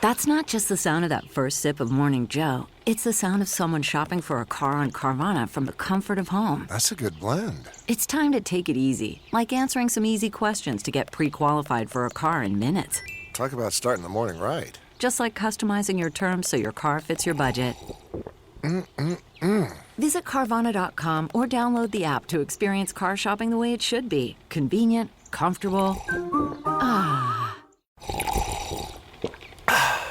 That's not just the sound of that first sip of Morning Joe. It's the sound of someone shopping for a car on Carvana from the comfort of home. That's a good blend. It's time to take it easy, like answering some easy questions to get pre-qualified for a car in minutes. Talk about starting the morning right. Just like customizing your terms so your car fits your budget. Visit Carvana.com or download the app to experience car shopping the way it should be. Convenient, comfortable.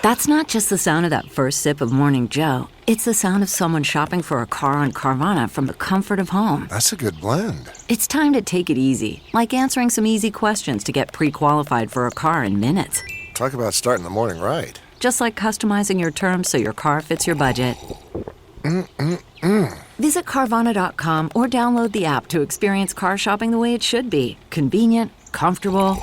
That's not just the sound of that first sip of Morning Joe. It's the sound of someone shopping for a car on Carvana from the comfort of home. That's a good blend. It's time to take it easy, like answering some easy questions to get pre-qualified for a car in minutes. Talk about starting the morning right. Just like customizing your terms so your car fits your budget. Visit Carvana.com or download the app to experience car shopping the way it should be. Convenient, comfortable.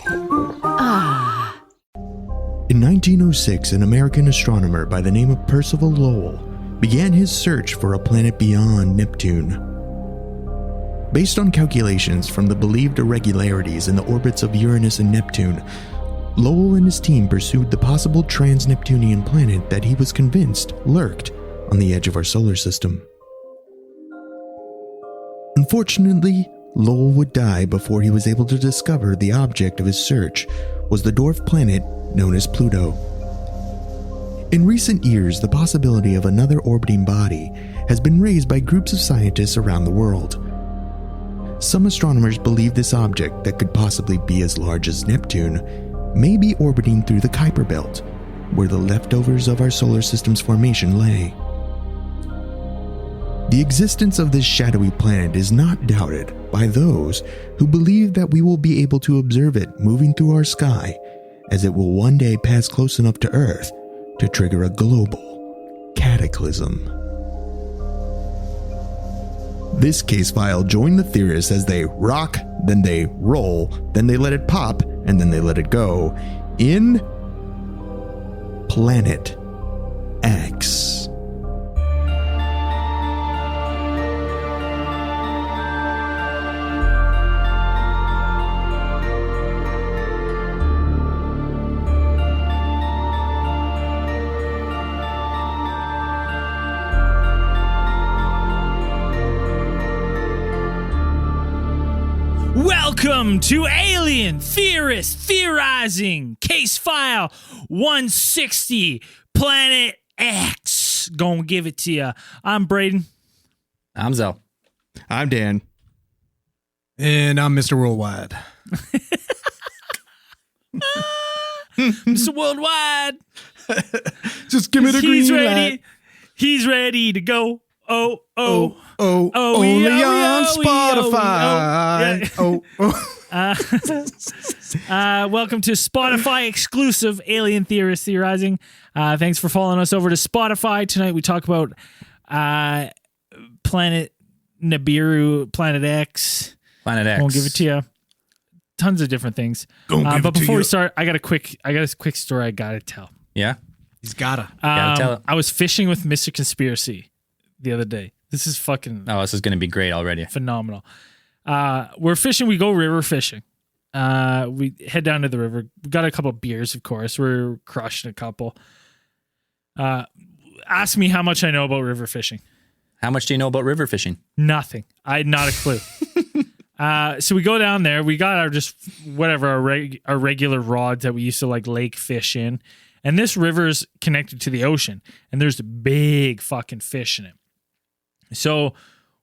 In 1906, an American astronomer by the name of Percival Lowell began his search for a planet beyond Neptune. Based on calculations from the believed irregularities in the orbits of Uranus and Neptune, Lowell and his team pursued the possible trans-Neptunian planet that he was convinced lurked on the edge of our solar system. Unfortunately, Lowell would die before he was able to discover the object of his search was the dwarf planet known as Pluto. In recent years, the possibility of another orbiting body has been raised by groups of scientists around the world. Some astronomers believe this object that could possibly be as large as Neptune may be orbiting through the Kuiper Belt, where the leftovers of our solar system's formation lay. The existence of this shadowy planet is not doubted by those who believe that we will be able to observe it moving through our sky, as it will one day pass close enough to Earth to trigger a global cataclysm. This case file joined the theorists as they rock, then they roll, then they let it pop, and then they let it go in Planet X. Welcome to Alien Theorists Theorizing, Case File 160, Planet X. Gonna give it to you. I'm Braden. I'm Zell. I'm Dan. And I'm Mr. Worldwide. Mr. Worldwide. Just give me the green light. He's ready to go. Oh, only on Spotify. Welcome to Spotify exclusive Alien Theorists Theorizing. Thanks for following us over to Spotify. Tonight we talk about Planet Nibiru, Planet X. Planet X. Won't give it to you. Tons of different things. But before we start, I got a quick story I gotta tell. Yeah? He's gotta tell it. I was fishing with Mr. Conspiracy the other day. This is fucking this is going to be great already. phenomenal. We're fishing. We go river fishing. We head down to the river. We got a couple of beers, of course. We're crushing a couple. Ask me how much I know about river fishing. How much do you know about river fishing? Nothing. I had not a clue. So we go down there. We got our regular rods that we used to like lake fish in. And this river's connected to the ocean. And there's big fucking fish in it. So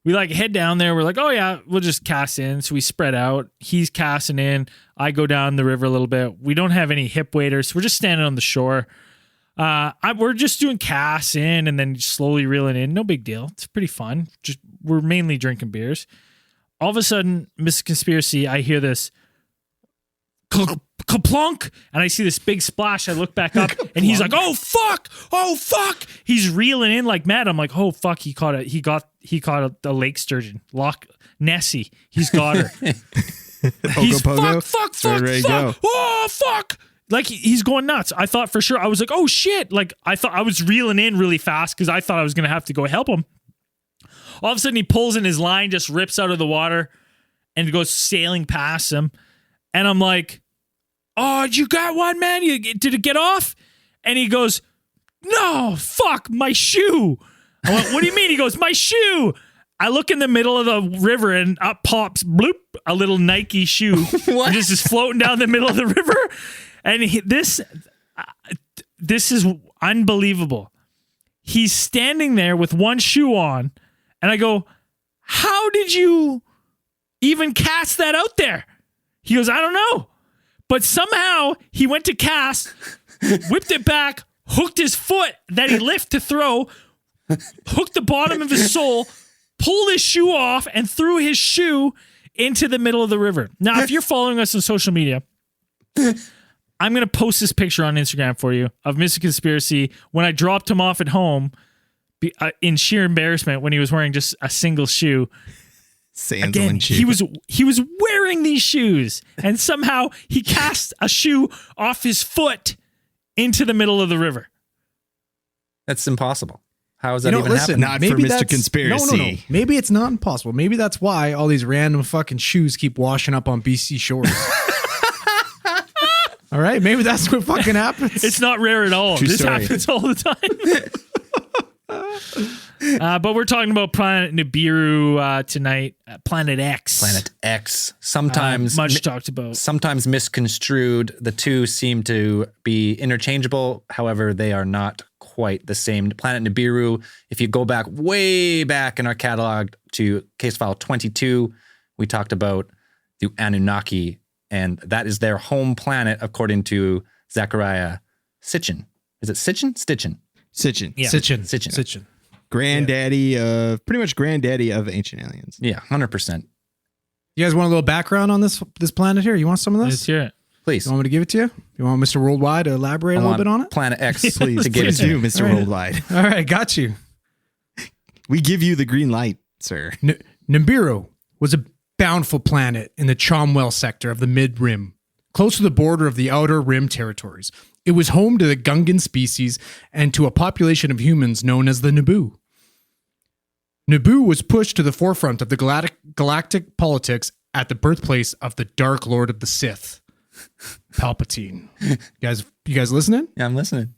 we like head down there. We're like, oh yeah, we'll just cast in. So we spread out. He's casting in. I go down the river a little bit. We don't have any hip waders. We're just standing on the shore. We're just doing casts in and then slowly reeling in. No big deal. It's pretty fun. We're mainly drinking beers. All of a sudden, Mr. Conspiracy, I hear this kaplunk, and I see this big splash. I look back up, and he's like, "Oh fuck! Oh fuck!" He's reeling in like mad. I'm like, "Oh fuck!" He caught a lake sturgeon, Loch Nessie. He's got her. He's fuck! Oh fuck! Like he's going nuts. I thought for sure. I was like, "Oh shit!" Like I thought I was reeling in really fast because I thought I was gonna have to go help him. All of a sudden, he pulls in his line, just rips out of the water, and goes sailing past him. And I'm like, "Oh, you got one, man? Did it get off?" And he goes, no, fuck, my shoe. I went, what do you mean? He goes, my shoe. I look in the middle of the river and up pops, bloop, a little Nike shoe. What? Just is floating down the middle of the river. And this is unbelievable. He's standing there with one shoe on. And I go, how did you even cast that out there? He goes, I don't know. But somehow he went to cast, whipped it back, hooked his foot that he lifted to throw, hooked the bottom of his sole, pulled his shoe off, and threw his shoe into the middle of the river. Now, if you're following us on social media, I'm going to post this picture on Instagram for you of Mr. Conspiracy when I dropped him off at home in sheer embarrassment when he was wearing just a single shoe. Sandal Again, and shoe. he was wearing these shoes, and somehow he cast a shoe off his foot into the middle of the river. That's impossible. How is that even listen, happening? Not for Mr. Conspiracy. No. Maybe it's not impossible. Maybe that's why all these random fucking shoes keep washing up on BC shores. All right, maybe that's what fucking happens. It's not rare at all. True This story. happens all the time. But we're talking about planet Nibiru tonight. Planet X. Planet X. Sometimes much talked about. Sometimes misconstrued. The two seem to be interchangeable. However, they are not quite the same. Planet Nibiru, if you go back way back in our catalog to case file 22, we talked about the Anunnaki, and that is their home planet according to Zechariah Sitchin. Is it Sitchin? Stitchin. Sitchin. Yeah. Sitchin. Granddaddy of pretty much granddaddy of ancient aliens. Yeah, 100%. You guys want a little background on this planet here? You want some of Let's this? hear it. Please. You want me to give it to you? You want Mr. Worldwide to elaborate a little bit on it? Planet X, Please, to give it please to do, you. Mr. All right. Worldwide. All right, got you. We give you the green light, sir. Nibiru was a bountiful planet in the Chomwell sector of the mid-rim, close to the border of the outer rim territories. It was home to the Gungan species and to a population of humans known as the Naboo. Naboo was pushed to the forefront of the galactic politics at the birthplace of the Dark Lord of the Sith, Palpatine. You guys listening? Yeah, I'm listening.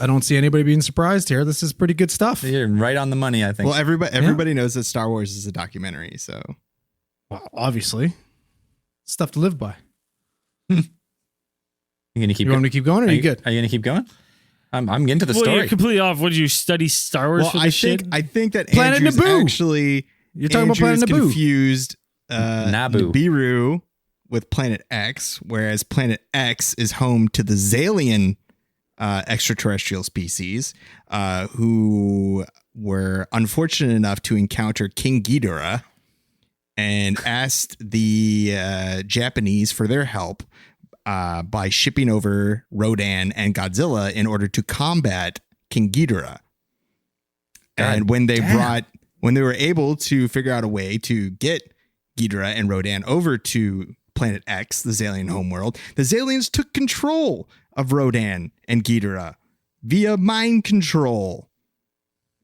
I don't see anybody being surprised here. This is pretty good stuff. You're right on the money, I think. Well, everybody knows that Star Wars is a documentary, so Well, obviously. Stuff to live by. you gonna keep You want me to keep going or are you good? Are you gonna keep going? I'm into the Well, story. you're completely off. What did you study Star Wars for this shit? I think that Planet Andrew's Naboo. actually You're talking about Planet Andrew's Naboo. confused Naboo. Nibiru with Planet X, whereas Planet X is home to the Zalian extraterrestrial species who were unfortunate enough to encounter King Ghidorah and asked the Japanese for their help by shipping over Rodan and Godzilla in order to combat King Ghidorah. And when they were able to figure out a way to get Ghidorah and Rodan over to Planet X, the Zalian homeworld, the Zalians took control of Rodan and Ghidorah via mind control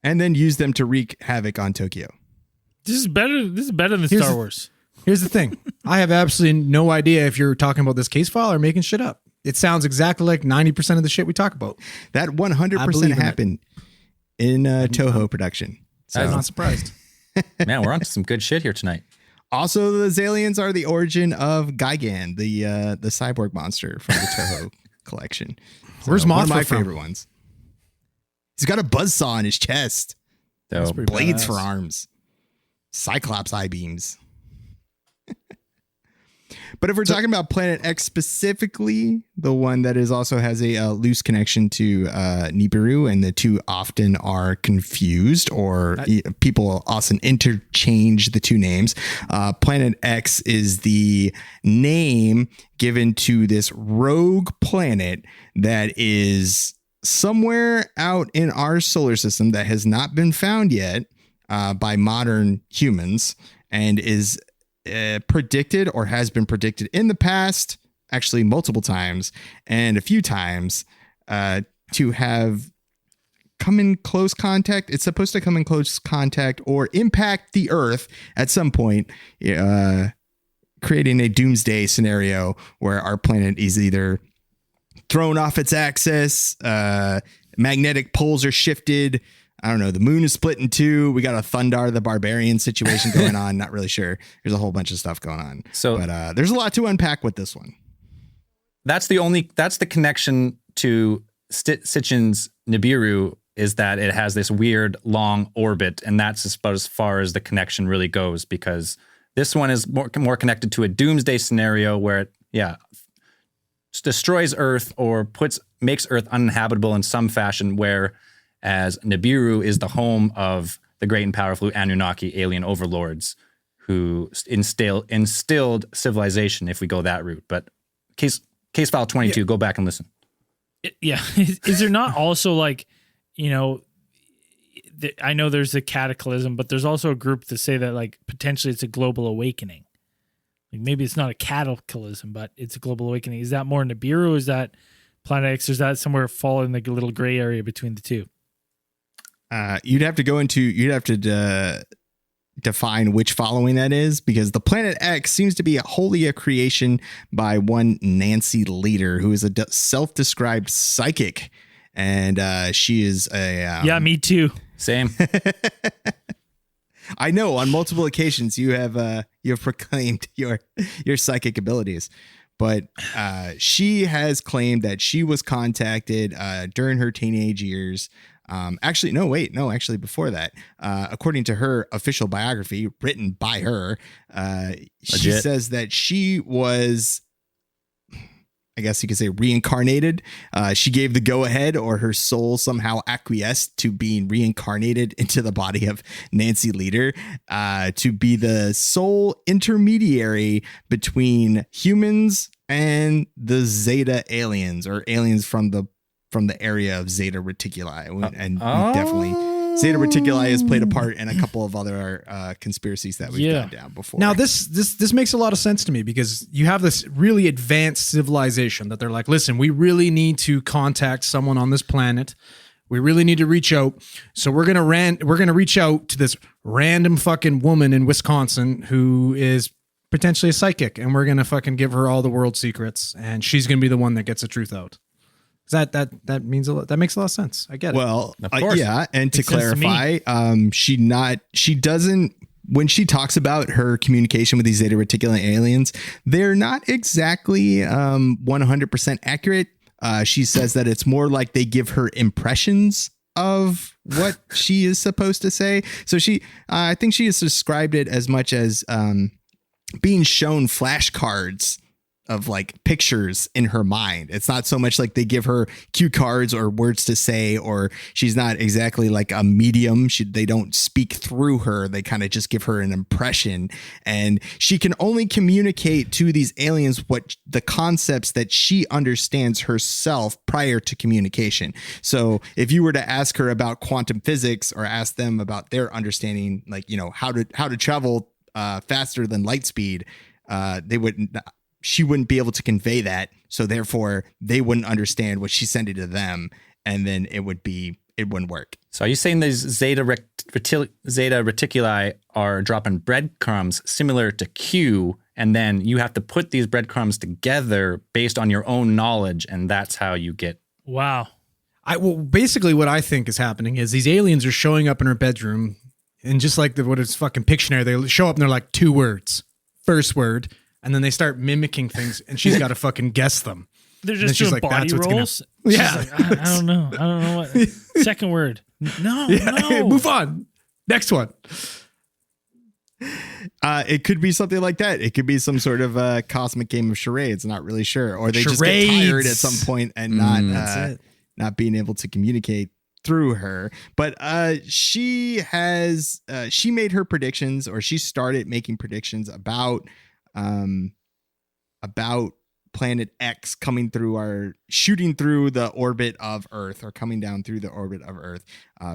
and then used them to wreak havoc on Tokyo. This is better than Here's Star the- Wars. Here's the thing. I have absolutely no idea if you're talking about this case file or making shit up. It sounds exactly like 90% of the shit we talk about. That I believe 100% in it. happened in Toho production. So I'm not surprised. Man, we're on to some good shit here tonight. also, the Zalians are the origin of Gigan, the cyborg monster from the Toho collection. So, Where's one of Mothra my from? favorite ones? He's got a buzzsaw in his chest, So pretty blades badass. for arms, Cyclops eye beams. But if we're talking about Planet X specifically, the one that is also has a loose connection to Nibiru, and the two often are confused, or people often interchange the two names. Planet X is the name given to this rogue planet that is somewhere out in our solar system that has not been found yet by modern humans, and is predicted or has been predicted in the past, actually multiple times and a few times, to have come in close contact. It's supposed to come in close contact or impact the Earth at some point, creating a doomsday scenario where our planet is either thrown off its axis. Magnetic poles are shifted. I don't know. The moon is split in two. We got a Thundar the Barbarian situation going on. Not really sure. There's a whole bunch of stuff going on. But there's a lot to unpack with this one. That's the connection to Sitchin's Nibiru, is that it has this weird long orbit, and that's about as far as the connection really goes, because this one is more connected to a doomsday scenario where it, destroys Earth or makes Earth uninhabitable in some fashion, whereas Nibiru is the home of the great and powerful Anunnaki alien overlords who instilled civilization, if we go that route. But case file 22, go back and listen. Yeah. Is there not also like, I know there's a cataclysm, but there's also a group that say that like potentially it's a global awakening. Like maybe it's not a cataclysm, but it's a global awakening. Is that more Nibiru? Is that Planet X? Or is that somewhere fall in the little gray area between the two? You'd have to define which following that is, because the Planet X seems to be wholly a creation by one Nancy Leader, who is a self-described psychic. And she is a... yeah, me too. Same. I know on multiple occasions you have proclaimed your psychic abilities, but she has claimed that she was contacted during her teenage years. Actually, before that, according to her official biography written by her, she says that she was, I guess you could say, reincarnated. She gave the go ahead, or her soul somehow acquiesced to being reincarnated into the body of Nancy Leader, to be the sole intermediary between humans and the Zeta aliens, or aliens from the area of Zeta Reticuli. And definitely Zeta Reticuli has played a part in a couple of other conspiracies that we've gone down before. Now, this makes a lot of sense to me, because you have this really advanced civilization that they're like, listen, we really need to contact someone on this planet. We really need to reach out. So we're gonna reach out to this random fucking woman in Wisconsin who is potentially a psychic, and we're gonna fucking give her all the world secrets, and she's gonna be the one that gets the truth out. That means a lot. That makes a lot of sense. I get it. Well, yeah. And to clarify, she doesn't, when she talks about her communication with these Zeta Reticuli aliens, they're not exactly 100% accurate. She says that it's more like they give her impressions of what she is supposed to say. So I think she has described it as much as being shown flashcards of like pictures in her mind. It's not so much like they give her cue cards or words to say, or she's not exactly like a medium. They don't speak through her. They kind of just give her an impression, and she can only communicate to these aliens what the concepts that she understands herself prior to communication. So if you were to ask her about quantum physics, or ask them about their understanding, like, how to travel faster than light speed, she wouldn't be able to convey that. So therefore they wouldn't understand what she's sending to them. And then it wouldn't work. So are you saying these Zeta Reticuli are dropping breadcrumbs similar to Q, and then you have to put these breadcrumbs together based on your own knowledge, and that's how you get... Wow. Basically what I think is happening is these aliens are showing up in her bedroom, and just like what is fucking Pictionary, they show up and they're like 2 words. First word, and then they start mimicking things, and she's got to fucking guess them. They're just doing body rolls. Yeah. Like, I don't know. I don't know what. Second word. No. Move on. Next one. It could be something like that. It could be some sort of cosmic game of charades. Not really sure. Or they just get tired at some point and not being able to communicate through her. But she made her predictions, or she started making predictions about Planet X shooting through the orbit of Earth, or coming down through the orbit of Earth,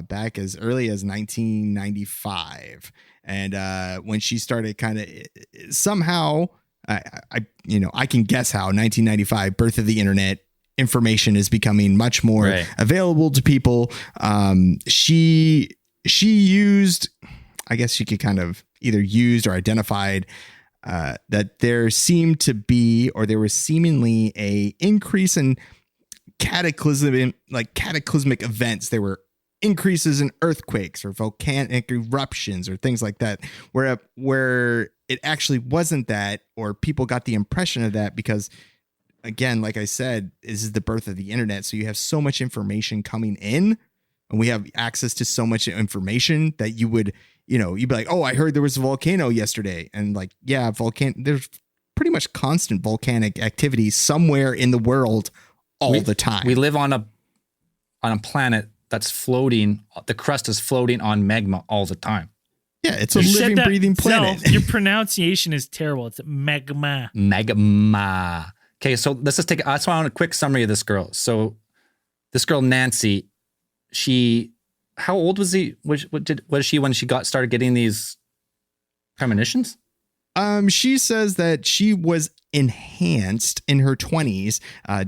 back as early as 1995. And when she started kind of somehow, I can guess how, 1995, birth of the internet, information is becoming much more available to people. She used, I guess she could kind of either used or identified that there was seemingly a increase in cataclysmic events. There were increases in earthquakes or volcanic eruptions or things like that, where it actually wasn't that, or people got the impression of that because, again, like I said, this is the birth of the internet. So you have so much information coming in, and we have access to so much information that you'd be like, oh, I heard there was a volcano yesterday. And like, yeah, there's pretty much constant volcanic activity somewhere in the world all the time. We live on a planet that's floating. The crust is floating on magma all the time. Yeah, it's a living, breathing planet. Your pronunciation is terrible. It's magma. Magma. Okay, so let's just that's why I want a quick summary of this girl. So this girl, Nancy, how old was she when she started getting these premonitions? She says that she was enhanced in her 20s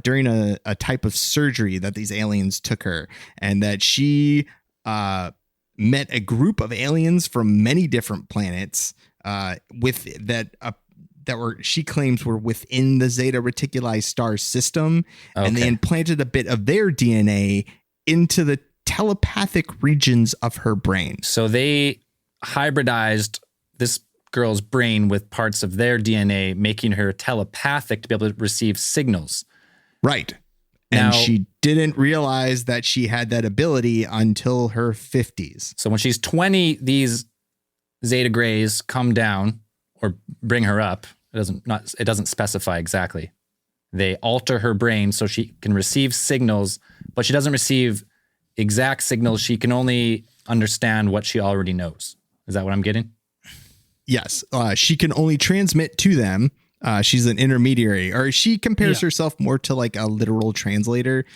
during a type of surgery that these aliens took her, and that she met a group of aliens from many different planets she claims were within the Zeta Reticuli star system, and they implanted a bit of their DNA into the telepathic regions of her brain. So they hybridized this girl's brain with parts of their DNA, making her telepathic to be able to receive signals. Right. And she didn't realize that she had that ability until her 50s. So when she's 20, these Zeta Greys come down or bring her up. It doesn't specify exactly. They alter her brain so she can receive signals, but she doesn't receive exact signals. She can only understand what she already knows. Is that what I'm getting? Yes. She can only transmit to them. She's an intermediary, or she compares herself more to like a literal translator.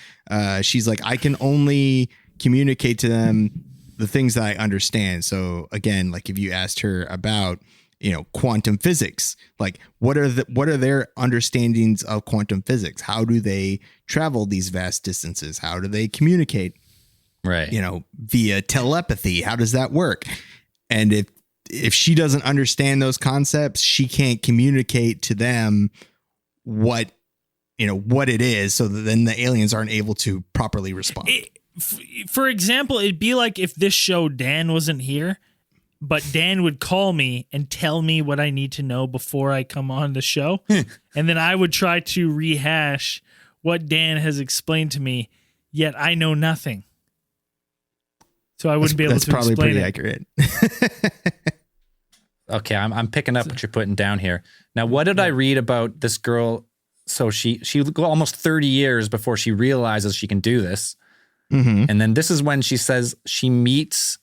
She's like, I can only communicate to them the things that I understand. So again, like if you asked her about, quantum physics, like what are their understandings of quantum physics? How do they travel these vast distances? How do they communicate? Right. Via telepathy. How does that work? And if she doesn't understand those concepts, she can't communicate to them what it is. So that then the aliens aren't able to properly respond. For example, it'd be like if this show, Dan wasn't here, but Dan would call me and tell me what I need to know before I come on the show. And then I would try to rehash what Dan has explained to me, yet I know nothing. So I wouldn't be able to explain it. That's probably pretty accurate. Okay, I'm picking up what you're putting down here. Now, what did I read about this girl? So she go almost 30 years before she realizes she can do this. Mm-hmm. And then this is when she says she meets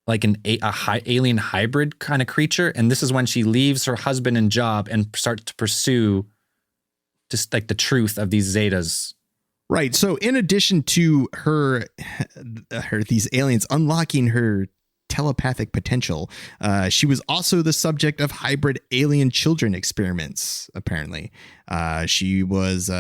like a alien hybrid kind of creature. And this is when she leaves her husband and job and starts to pursue just like the truth of these Zetas. Right. So in addition to her these aliens unlocking her telepathic potential, she was also the subject of hybrid alien children experiments. Apparently, she was,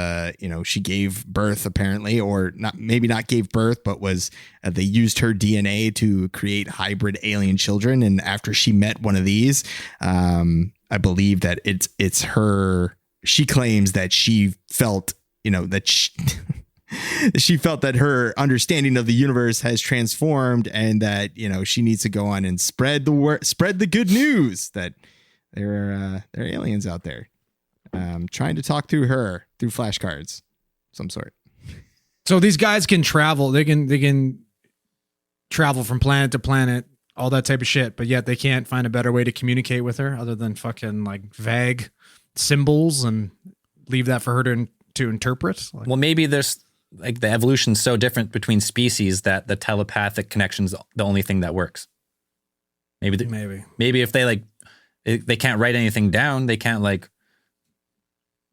she gave birth apparently, or maybe not gave birth, but was they used her DNA to create hybrid alien children. And after she met one of these, I believe that it's her. She claims that she felt, that she felt that her understanding of the universe has transformed, and that she needs to go on and spread the good news that there are aliens out there trying to talk through her through flashcards, some sort. So these guys can travel. They can travel from planet to planet, all that type of shit, but yet they can't find a better way to communicate with her other than fucking like vague symbols and leave that for her to interpret. Well, maybe there's like the evolution's so different between species that the telepathic connection's the only thing that works. Maybe if they can't write anything down, they can't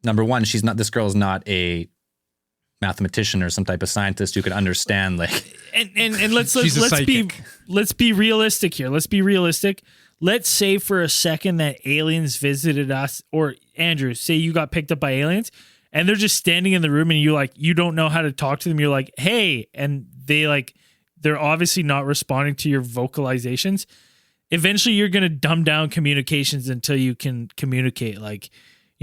number one, this girl's not a mathematician or some type of scientist who could understand and let's be realistic here. Let's be realistic. Let's say for a second that aliens visited us, or Andrew, say you got picked up by aliens and they're just standing in the room and you don't know how to talk to them. You're like, hey, and they're obviously not responding to your vocalizations. Eventually you're going to dumb down communications until you can communicate.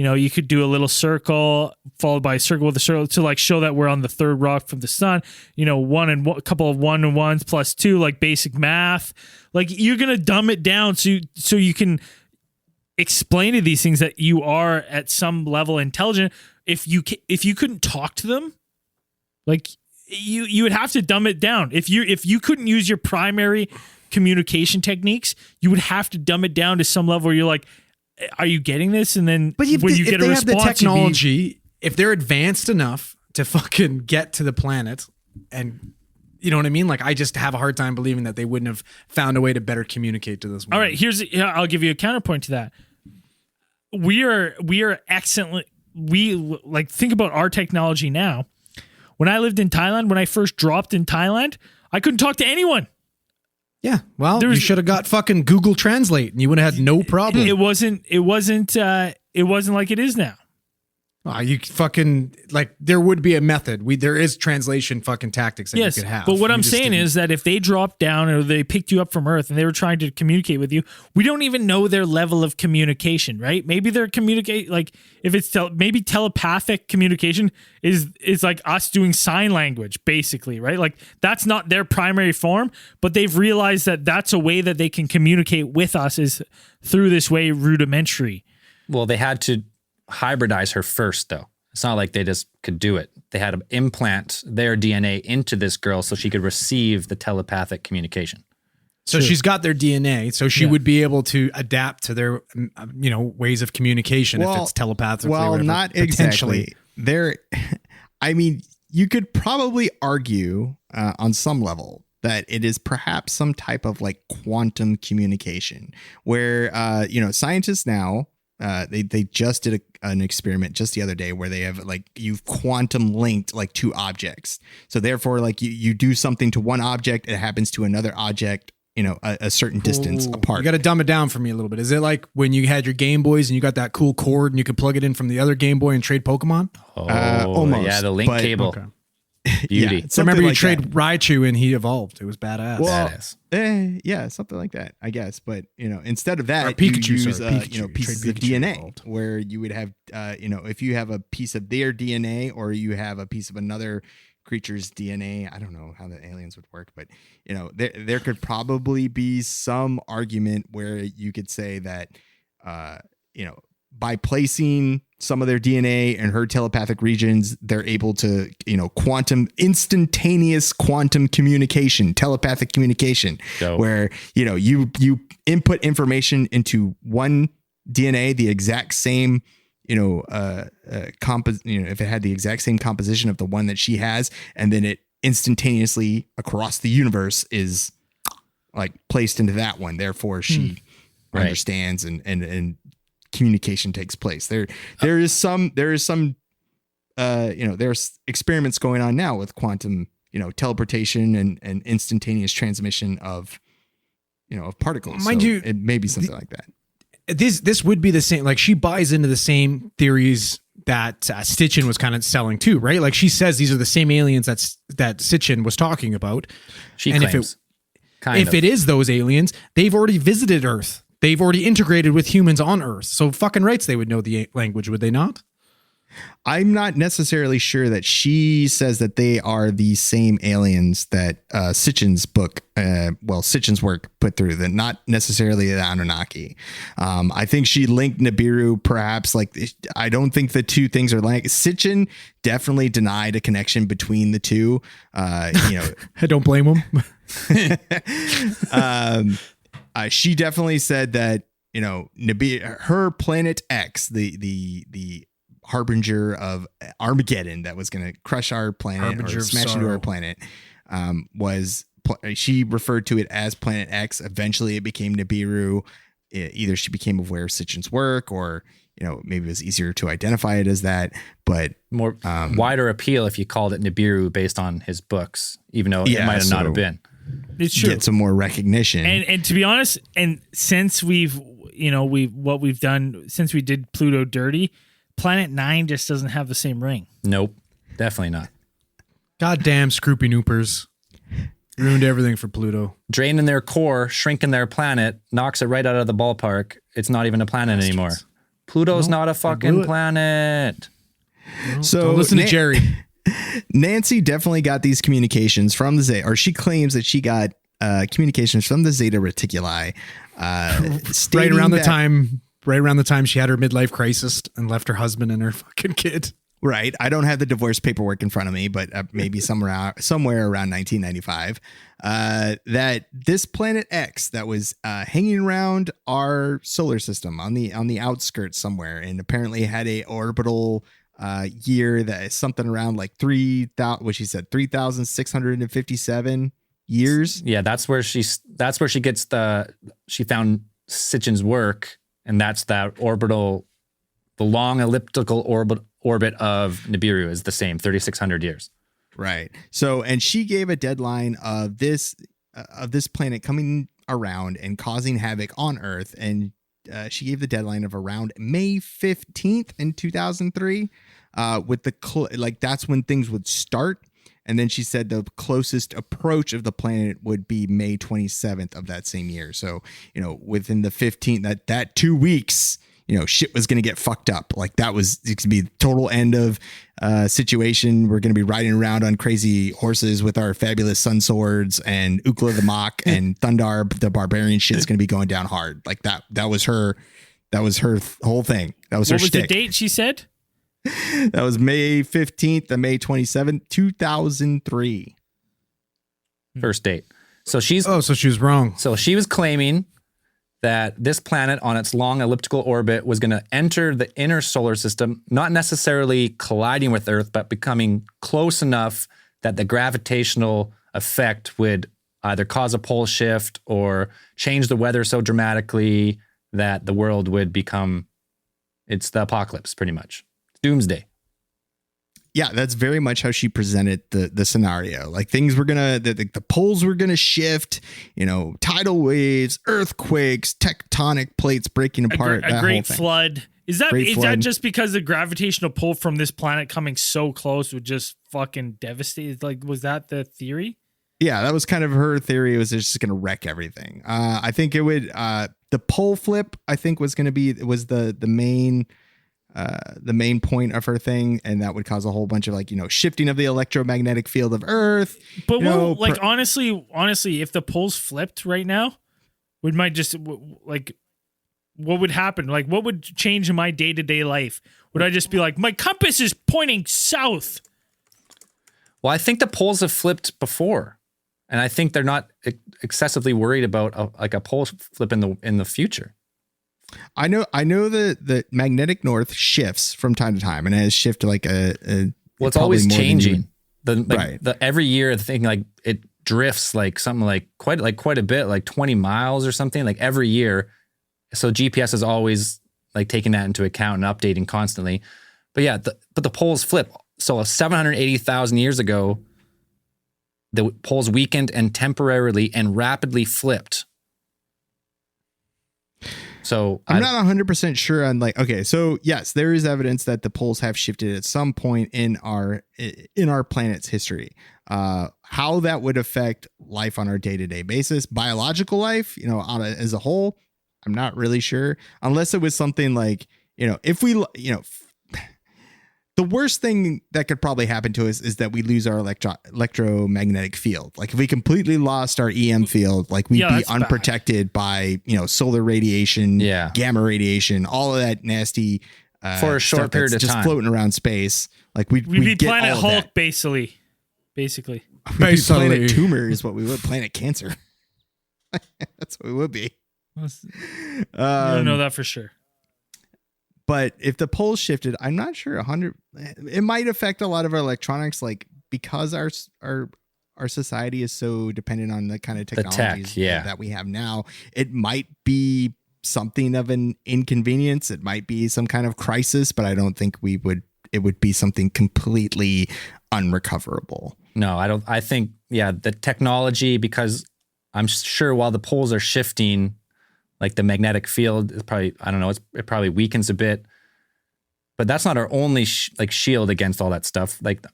You could do a little circle followed by a circle with a circle to like show that we're on the third rock from the sun. A couple of 1 and 1s plus 2, like basic math. Like you're gonna dumb it down so you can explain to these things that you are at some level intelligent. If you couldn't talk to them, like you would have to dumb it down. If you couldn't use your primary communication techniques, you would have to dumb it down to some level where you're like, are you getting this? And then But when you get a response, have the technology, if they're advanced enough to fucking get to the planet, and you know what I mean? Like, I just have a hard time believing that they wouldn't have found a way to better communicate to this woman. All right, I'll give you a counterpoint to that. We are excellent. Think about our technology now. When I lived in Thailand, when I first dropped in Thailand, I couldn't talk to anyone. Yeah, well, you should have got fucking Google Translate, and you would have had no problem. It wasn't like it is now. You fucking there would be a method. There is translation fucking tactics that you could have. But what I'm saying is that if they dropped down or they picked you up from Earth and they were trying to communicate with you, we don't even know their level of communication, right? Maybe they're if it's maybe telepathic communication is like us doing sign language, basically, right? Like that's not their primary form, but they've realized that that's a way that they can communicate with us is through this way rudimentary. Well, they had to hybridize her first, though. It's not like they just could do it. They had to implant their DNA into this girl so she could receive the telepathic communication. So she's got their DNA, so she would be able to adapt to their, ways of communication if it's telepathically. Well, whatever, not exactly. You could probably argue on some level that it is perhaps some type of like quantum communication where, scientists now, they just did an experiment just the other day where they have you've quantum linked like two objects. So therefore, like you do something to one object, it happens to another object, a certain distance apart. You got to dumb it down for me a little bit. Is it like when you had your Game Boys and you got that cool cord and you could plug it in from the other Game Boy and trade Pokemon? Almost. Yeah, the link cable. Okay. Beauty. Yeah, So remember you like trade that. Raichu and he evolved. It was badass. Well, Badass. yeah, something like that, I guess. But instead of that, Or Pikachu, you use sorry, Pikachu. pieces Trade of Pikachu DNA, involved. where you would have, if you have a piece of their DNA or you have a piece of another creature's DNA. I don't know how the aliens would work, but there could probably be some argument where you could say that, by placing some of their DNA in her telepathic regions, they're able to, instantaneous quantum communication, telepathic communication, where, you input information into one DNA, the exact same, if it had the exact same composition of the one that she has, and then it instantaneously across the universe is like placed into that one. Therefore she understands and communication takes place. There's experiments going on now with quantum, teleportation and instantaneous transmission of particles. Mind you, it may be something like that. This would be the same. Like she buys into the same theories that Stitchin was kind of selling too, right? Like she says these are the same aliens that Stitchin was talking about. She and claims. If it is those aliens, they've already visited Earth. They've already integrated with humans on Earth. So fucking rights, they would know the language, would they not? I'm not necessarily sure that she says that they are the same aliens that Sitchin's book, Sitchin's work put through, that not necessarily the Anunnaki. I think she linked Nibiru, perhaps. I don't think the two things are like. Sitchin definitely denied a connection between the two. I don't blame him. She definitely said that Nibiru, her planet X, the harbinger of Armageddon that was going to crush our planet Harbinger or smash into our planet, she referred to it as Planet X. Eventually it became Nibiru. Either she became aware of Sitchin's work or, maybe it was easier to identify it as that, but more wider appeal if you called it Nibiru based on his books, even though it might not have been. It's true. Get some more recognition. And to be honest, and since we've done since we did Pluto dirty, Planet 9 just doesn't have the same ring. Nope, definitely not. Goddamn Scroopy Noopers. Ruined everything for Pluto. Draining their core, shrinking their planet, knocks it right out of the ballpark. It's not even a planet anymore. Pluto's not a fucking planet. So Don't listen to Jerry. Nancy definitely got these communications from the Zeta, or she claims that she got communications from the Zeta Reticuli. Right around the time she had her midlife crisis and left her husband and her fucking kid. Right. I don't have the divorce paperwork in front of me, but maybe somewhere around 1995, that this planet X that was hanging around our solar system on the outskirts somewhere, and apparently had a orbital year that is something around like 3,657 years. Yeah, that's where she gets she found Sitchin's work, and that's that orbital, the long elliptical orbit of Nibiru is the same, 3,600 years. Right. So, and she gave a deadline of this planet coming around and causing havoc on Earth, and she gave the deadline of around May 15th in 2003. With that's when things would start. And then she said the closest approach of the planet would be May 27th of that same year. So, within the 15th, that 2 weeks, shit was going to get fucked up. Like it could be the total end of situation. We're going to be riding around on crazy horses with our fabulous sun swords, and Ukla the Mock and Thundar the Barbarian shit's going to be going down hard. Like that was her whole thing. That was her What was shtick. the date she said? That was May 15th to May 27th, 2003. First date. So she was wrong. So she was claiming that this planet on its long elliptical orbit was going to enter the inner solar system, not necessarily colliding with Earth, but becoming close enough that the gravitational effect would either cause a pole shift or change the weather so dramatically that the world would it's the apocalypse, pretty much. Doomsday. Yeah, that's very much how she presented the scenario. Like things were the poles were gonna shift, tidal waves, earthquakes, tectonic plates breaking apart. A great flood. Is that just because the gravitational pull from this planet coming so close would just fucking devastate? Like, was that the theory? Yeah, that was kind of her theory. It was just going to wreck everything. I think it would. The pole flip, I think, was the main point of her thing, and that would cause a whole bunch of shifting of the electromagnetic field of Earth. But honestly, if the poles flipped right now, what would happen? Like, what would change in my day-to-day life? Would I just be like, my compass is pointing south? Well, I think the poles have flipped before, and I think they're not excessively worried about a pole flip in the future. I know that the magnetic north shifts from time to time, and it has shifted it's always changing. Right. Every year, the thing it drifts something quite a bit, like 20 miles or something, like every year. So GPS is always taking that into account and updating constantly. But yeah, but the poles flip. So 780,000 years ago, the poles weakened and temporarily and rapidly flipped. So I'm not 100% sure on okay. So yes, there is evidence that the poles have shifted at some point in our planet's history. How that would affect life on our day-to-day basis, biological life, as a whole, I'm not really sure. Unless it was something if we, the worst thing that could probably happen to us is that we lose our electromagnetic field. Like if we completely lost our EM field, we'd be unprotected by, solar radiation, gamma radiation, all of that nasty for a short period of just time, floating around space. We'd be get Planet all Hulk, that. basically. Planet Tumor is what we would. Planet Cancer. That's what we would be. You don't know that for sure. But if the poles shifted, I'm not sure 100. It might affect a lot of our electronics, because our society is so dependent on the kind of technologies that we have now. It might be something of an inconvenience. It might be some kind of crisis, but I don't think it would be something completely unrecoverable. No, I don't. I think the technology, because I'm sure while the poles are shifting, the magnetic field is probably, I don't know, it probably weakens a bit, but that's not our only shield against all that stuff. Like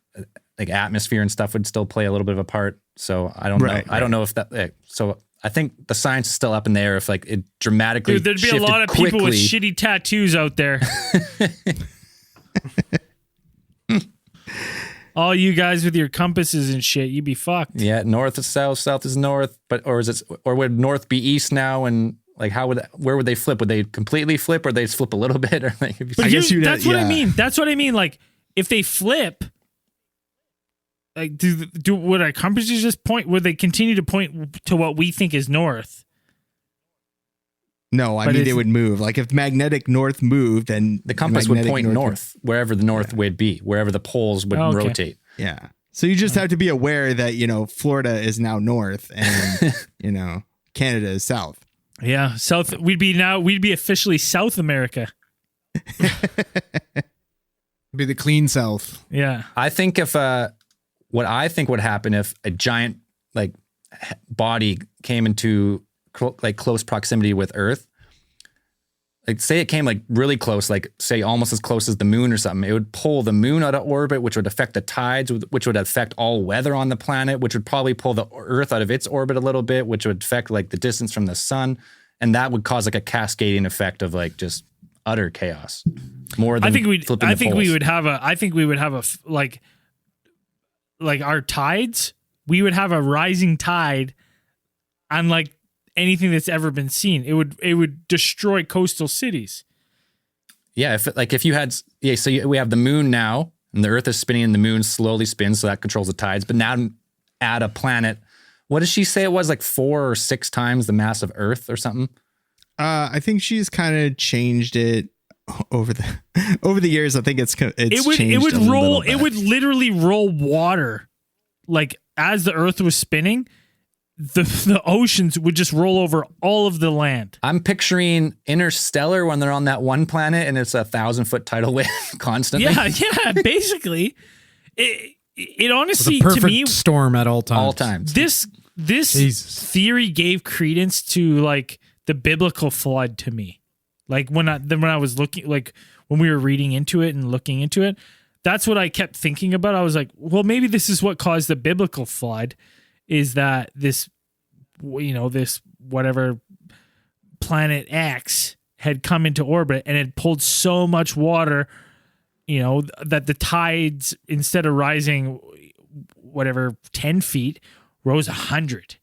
atmosphere and stuff would still play a little bit of a part. So I don't know. I don't know if that. So I think the science is still up in the air if like it dramatically Dude, there'd be a lot of quickly. people with shitty tattoos out there. All you guys with your compasses and shit, you'd be fucked. Yeah, north is south, south is north, or would north be east now? And like, where would they flip? Would they completely flip, or they just flip a little bit? Or like, But that's what I mean. That's what I mean. Like, if they flip, like, would our compasses just point? Would they continue to point to what we think is north? No, I mean, they would move. Like if magnetic north moved, then the compass would point north, wherever the north would be, wherever the poles would rotate. Yeah. So you just have to be aware that, Florida is now north and, Canada is south. Yeah. South. We'd be officially South America. Be the clean south. Yeah. I think what I think would happen if a giant like body came into like close proximity with Earth, like say it came like really close, like say almost as close as the moon or something, it would pull the moon out of orbit, which would affect the tides, which would affect all weather on the planet, which would probably pull the Earth out of its orbit a little bit, which would affect like the distance from the sun. And that would cause like a cascading effect of like just utter chaos. More than we would have a like our tides, we would have a rising tide on like anything that's ever been seen. It would destroy coastal cities. Yeah, if you had we have the moon now, and the Earth is spinning, and the moon slowly spins, so that controls the tides. But now add a planet. What does she say it was, like 4 or 6 times the mass of Earth or something? I think she's kind of changed it over the years. I think it's changed. It would literally roll water, like as the Earth was spinning. The oceans would just roll over all of the land. I'm picturing Interstellar when they're on that one planet and it's 1,000-foot tidal wave constantly. Yeah, basically. It honestly, perfect to me, storm at all times. All times. This theory gave credence to like the biblical flood to me. Like when I was looking, like when we were reading into it and looking into it, that's what I kept thinking about. I was like, well, maybe this is what caused the biblical flood. Is that this whatever planet X had come into orbit and had pulled so much water, that the tides, instead of rising 10 feet, rose 100.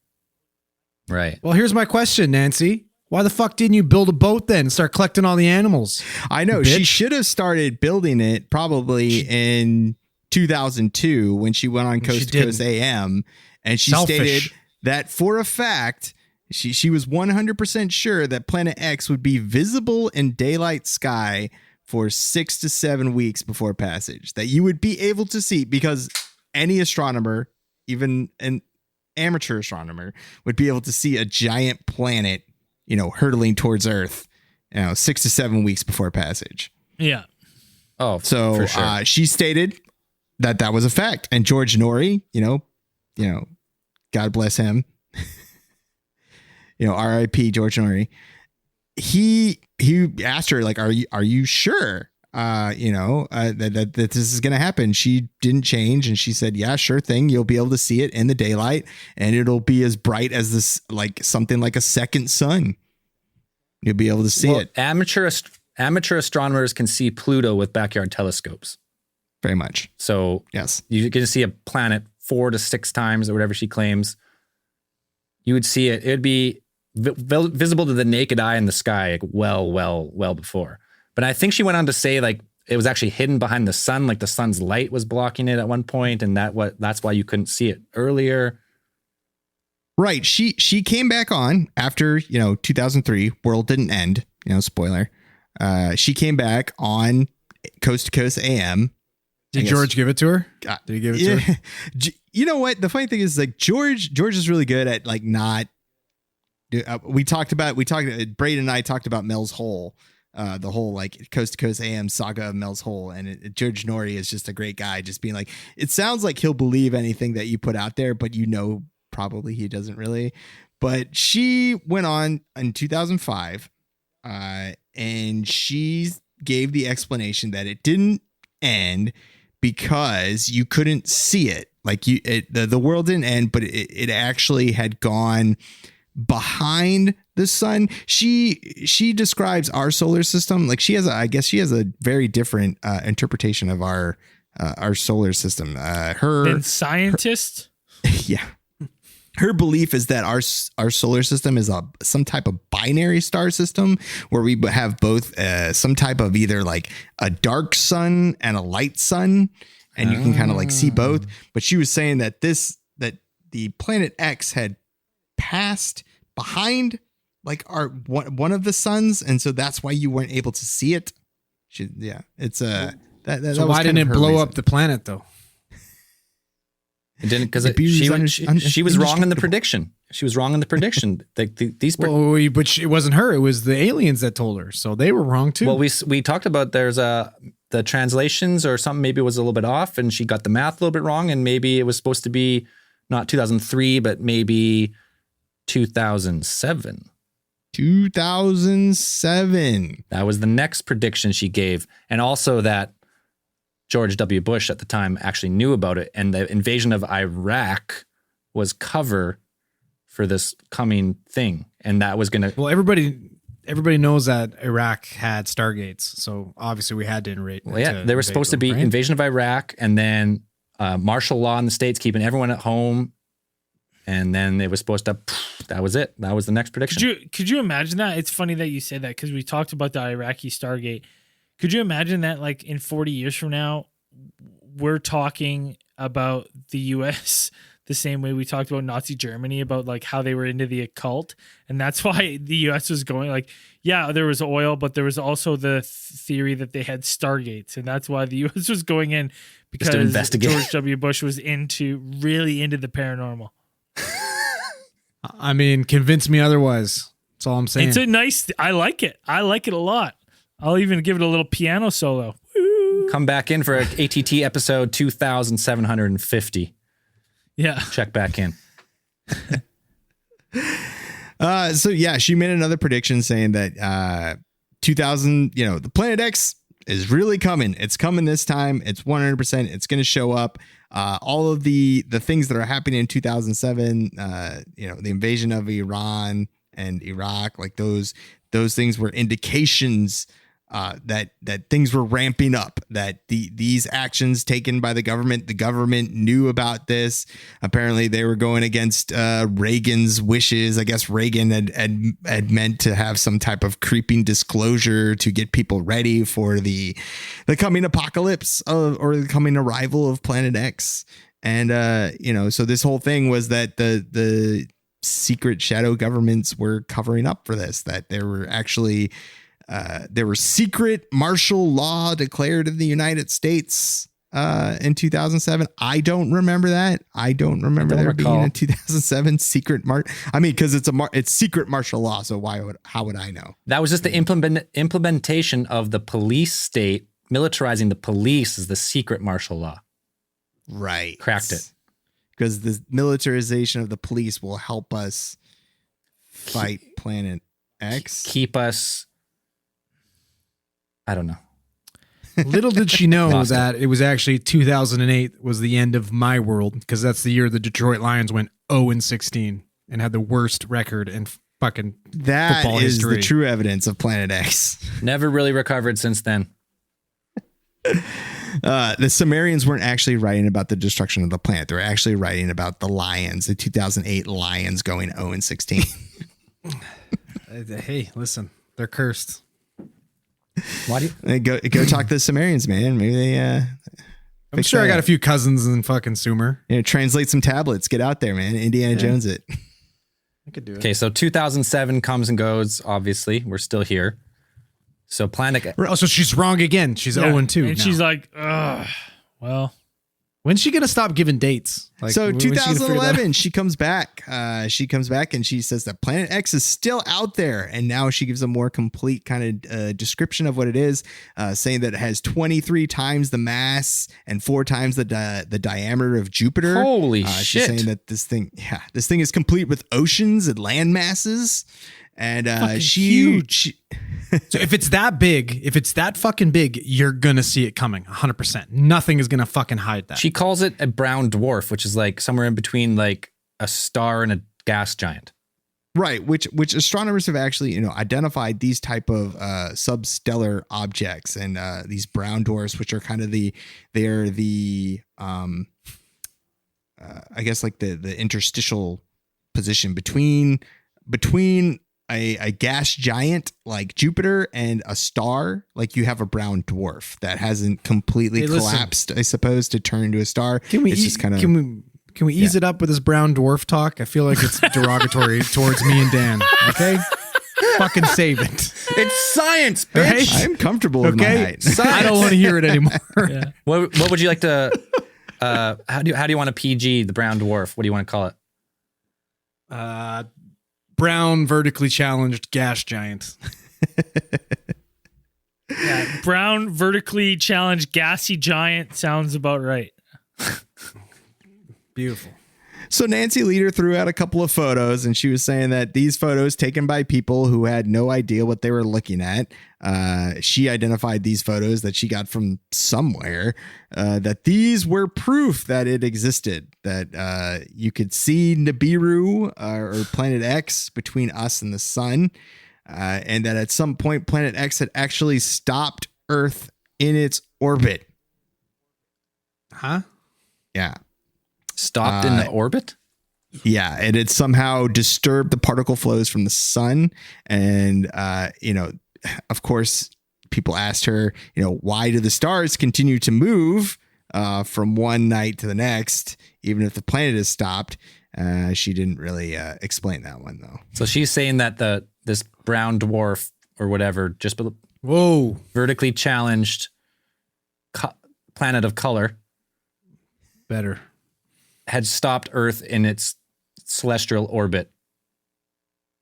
Right. Well, here's my question, Nancy. Why the fuck didn't you build a boat then and start collecting all the animals? I know. She should have started building it probably in 2002 when she went on Coast to Coast AM. And she stated that for a fact, she was 100% sure that Planet X would be visible in daylight sky for 6 to 7 weeks before passage. That you would be able to see, because any astronomer, even an amateur astronomer, would be able to see a giant planet, hurtling towards Earth, 6 to 7 weeks before passage. Yeah. Oh, so for sure. She stated that was a fact. And George Norrie, God bless him. R.I.P. George Norrie. He asked her, like, are you sure? That this is going to happen. She didn't change, and she said, yeah, sure thing. You'll be able to see it in the daylight, and it'll be as bright as this, like something like a second sun. You'll be able to see it. Amateur astronomers can see Pluto with backyard telescopes. Very much. So yes, you can see a planet 4 to 6 times or whatever she claims. You would see it. It would be visible to the naked eye in the sky, like well before. But I think she went on to say, like, it was actually hidden behind the sun, like the sun's light was blocking it at one point, and that's why you couldn't see it earlier. Right. She came back on after 2003. World didn't end. Spoiler. She came back on Coast to Coast AM. Did George give it to her? Did he give it to her? You know what? The funny thing is, like, George is really good at, like, not. Braden and I talked about Mel's Hole, the whole, like, Coast to Coast AM saga of Mel's Hole. And George Norrie is just a great guy, just being like, it sounds like he'll believe anything that you put out there, but probably he doesn't really. But she went on in 2005 and she gave the explanation that it didn't end because you couldn't see it. Like the world didn't end, but it actually had gone behind the sun. She describes our solar system like she has a very different interpretation of our solar system. Than scientists? Yeah. Her belief is that our solar system is some type of binary star system where we have both some type of either like a dark sun and a light sun, and you can kind of like see both. But she was saying that the planet X had passed behind like one of the suns, and so that's why you weren't able to see it. It's so why didn't it blow up the planet though? It didn't, because she was wrong in the prediction. She was wrong in the prediction. But it wasn't her. It was the aliens that told her. So they were wrong too. Well, we talked about the translations or something maybe was a little bit off, and she got the math a little bit wrong, and maybe it was supposed to be not 2003, but maybe 2007. 2007. That was the next prediction she gave, and also that George W. Bush at the time actually knew about it, and the invasion of Iraq was cover for this coming thing, and that was going to... Well, everybody knows that Iraq had stargates, so obviously we had to invade. Well, yeah, there was supposed to be invasion of Iraq, and then martial law in the States, keeping everyone at home, and then it was supposed to... That was it. That was the next prediction. Could you imagine that? It's funny that you say that, because we talked about the Iraqi Stargate. Could you imagine that, like, in 40 years from now, we're talking about the U.S. the same way we talked about Nazi Germany, about, like, how they were into the occult? And that's why the U.S. was going, like, yeah, there was oil, but there was also the theory that they had stargates. And that's why the U.S. was going in, because to investigate. George W. Bush was really into the paranormal. I mean, convince me otherwise. That's all I'm saying. I like it. I like it a lot. I'll even give it a little piano solo. Woo. Come back in for ATT episode 2750. Yeah. Check back in. So yeah, she made another prediction saying that 2000, the Planet X is really coming. It's coming this time. It's 100%. It's going to show up. All of the things that are happening in 2007, the invasion of Iran and Iraq, like those things were indications that things were ramping up, that these actions taken by the government knew about this. Apparently they were going against Reagan's wishes. I guess Reagan had meant to have some type of creeping disclosure to get people ready for the coming apocalypse or the coming arrival of Planet X. And, so this whole thing was that the secret shadow governments were covering up for this, that there were actually there were secret martial law declared in the United States in 2007. I don't remember that. I don't remember there being a 2007 secret because it's secret martial law. So how would I know? That was just the implementation of the police state. Militarizing the police is the secret martial law. Right. Cracked it. Because the militarization of the police will help us fight Planet X. Keep us... I don't know. Little did she know that it was actually 2008 was the end of my world, because that's the year the Detroit Lions went 0-16 and had the worst record in fucking football history. That is the true evidence of Planet X. Never really recovered since then. The Sumerians weren't actually writing about the destruction of the planet. They were actually writing about the Lions, the 2008 Lions going 0-16. Hey, listen, they're cursed. Why do you go talk to the Sumerians, man? Maybe they. I'm sure I got a few cousins in fucking Sumer. Translate some tablets. Get out there, man. Indiana Jones it. I could do it. Okay, so 2007 comes and goes. Obviously, we're still here. So Planet. Oh, so she's wrong again. She's 0-2. And now. she's like, ugh, well. When's she going to stop giving dates? So 2011, she comes back. She comes back and she says that Planet X is still out there. And now she gives a more complete kind of description of what it is, saying that it has 23 times the mass and 4 times the diameter of Jupiter. Holy shit. She's saying that this thing is complete with oceans and land masses. And huge. So if it's that big, if it's that fucking big, you're going to see it coming 100%. Nothing is going to fucking hide that. She calls it a brown dwarf, which is like somewhere in between like a star and a gas giant. Right, which astronomers have actually, identified these type of substellar objects and these brown dwarfs, which are kind of I guess like the interstitial position between a gas giant like Jupiter and a star. Like you have a brown dwarf that hasn't completely collapsed, I suppose, to turn into a star. Can we ease it up with this brown dwarf talk? I feel like it's derogatory towards me and Dan. Okay, fucking save it. It's science, bitch. Right? I'm comfortable with my height. I don't want to hear it anymore. Yeah. What would you like to? How do you want to PG the brown dwarf? What do you want to call it? Brown vertically challenged gas giant. Yeah, brown vertically challenged gassy giant sounds about right. Beautiful. So Nancy Leader threw out a couple of photos, and she was saying that these photos taken by people who had no idea what they were looking at. She identified these photos that she got from somewhere, that these were proof that it existed, that you could see Nibiru or Planet X between us and the sun, and that at some point Planet X had actually stopped Earth in its orbit. Huh? Yeah. Stopped in the orbit? Yeah, and it somehow disturbed the particle flows from the sun. And, of course, people asked her, why do the stars continue to move from one night to the next, even if the planet is stopped? She didn't really explain that one, though. So she's saying that this brown dwarf or whatever, just vertically challenged planet of color, Better. had stopped Earth in its celestial orbit.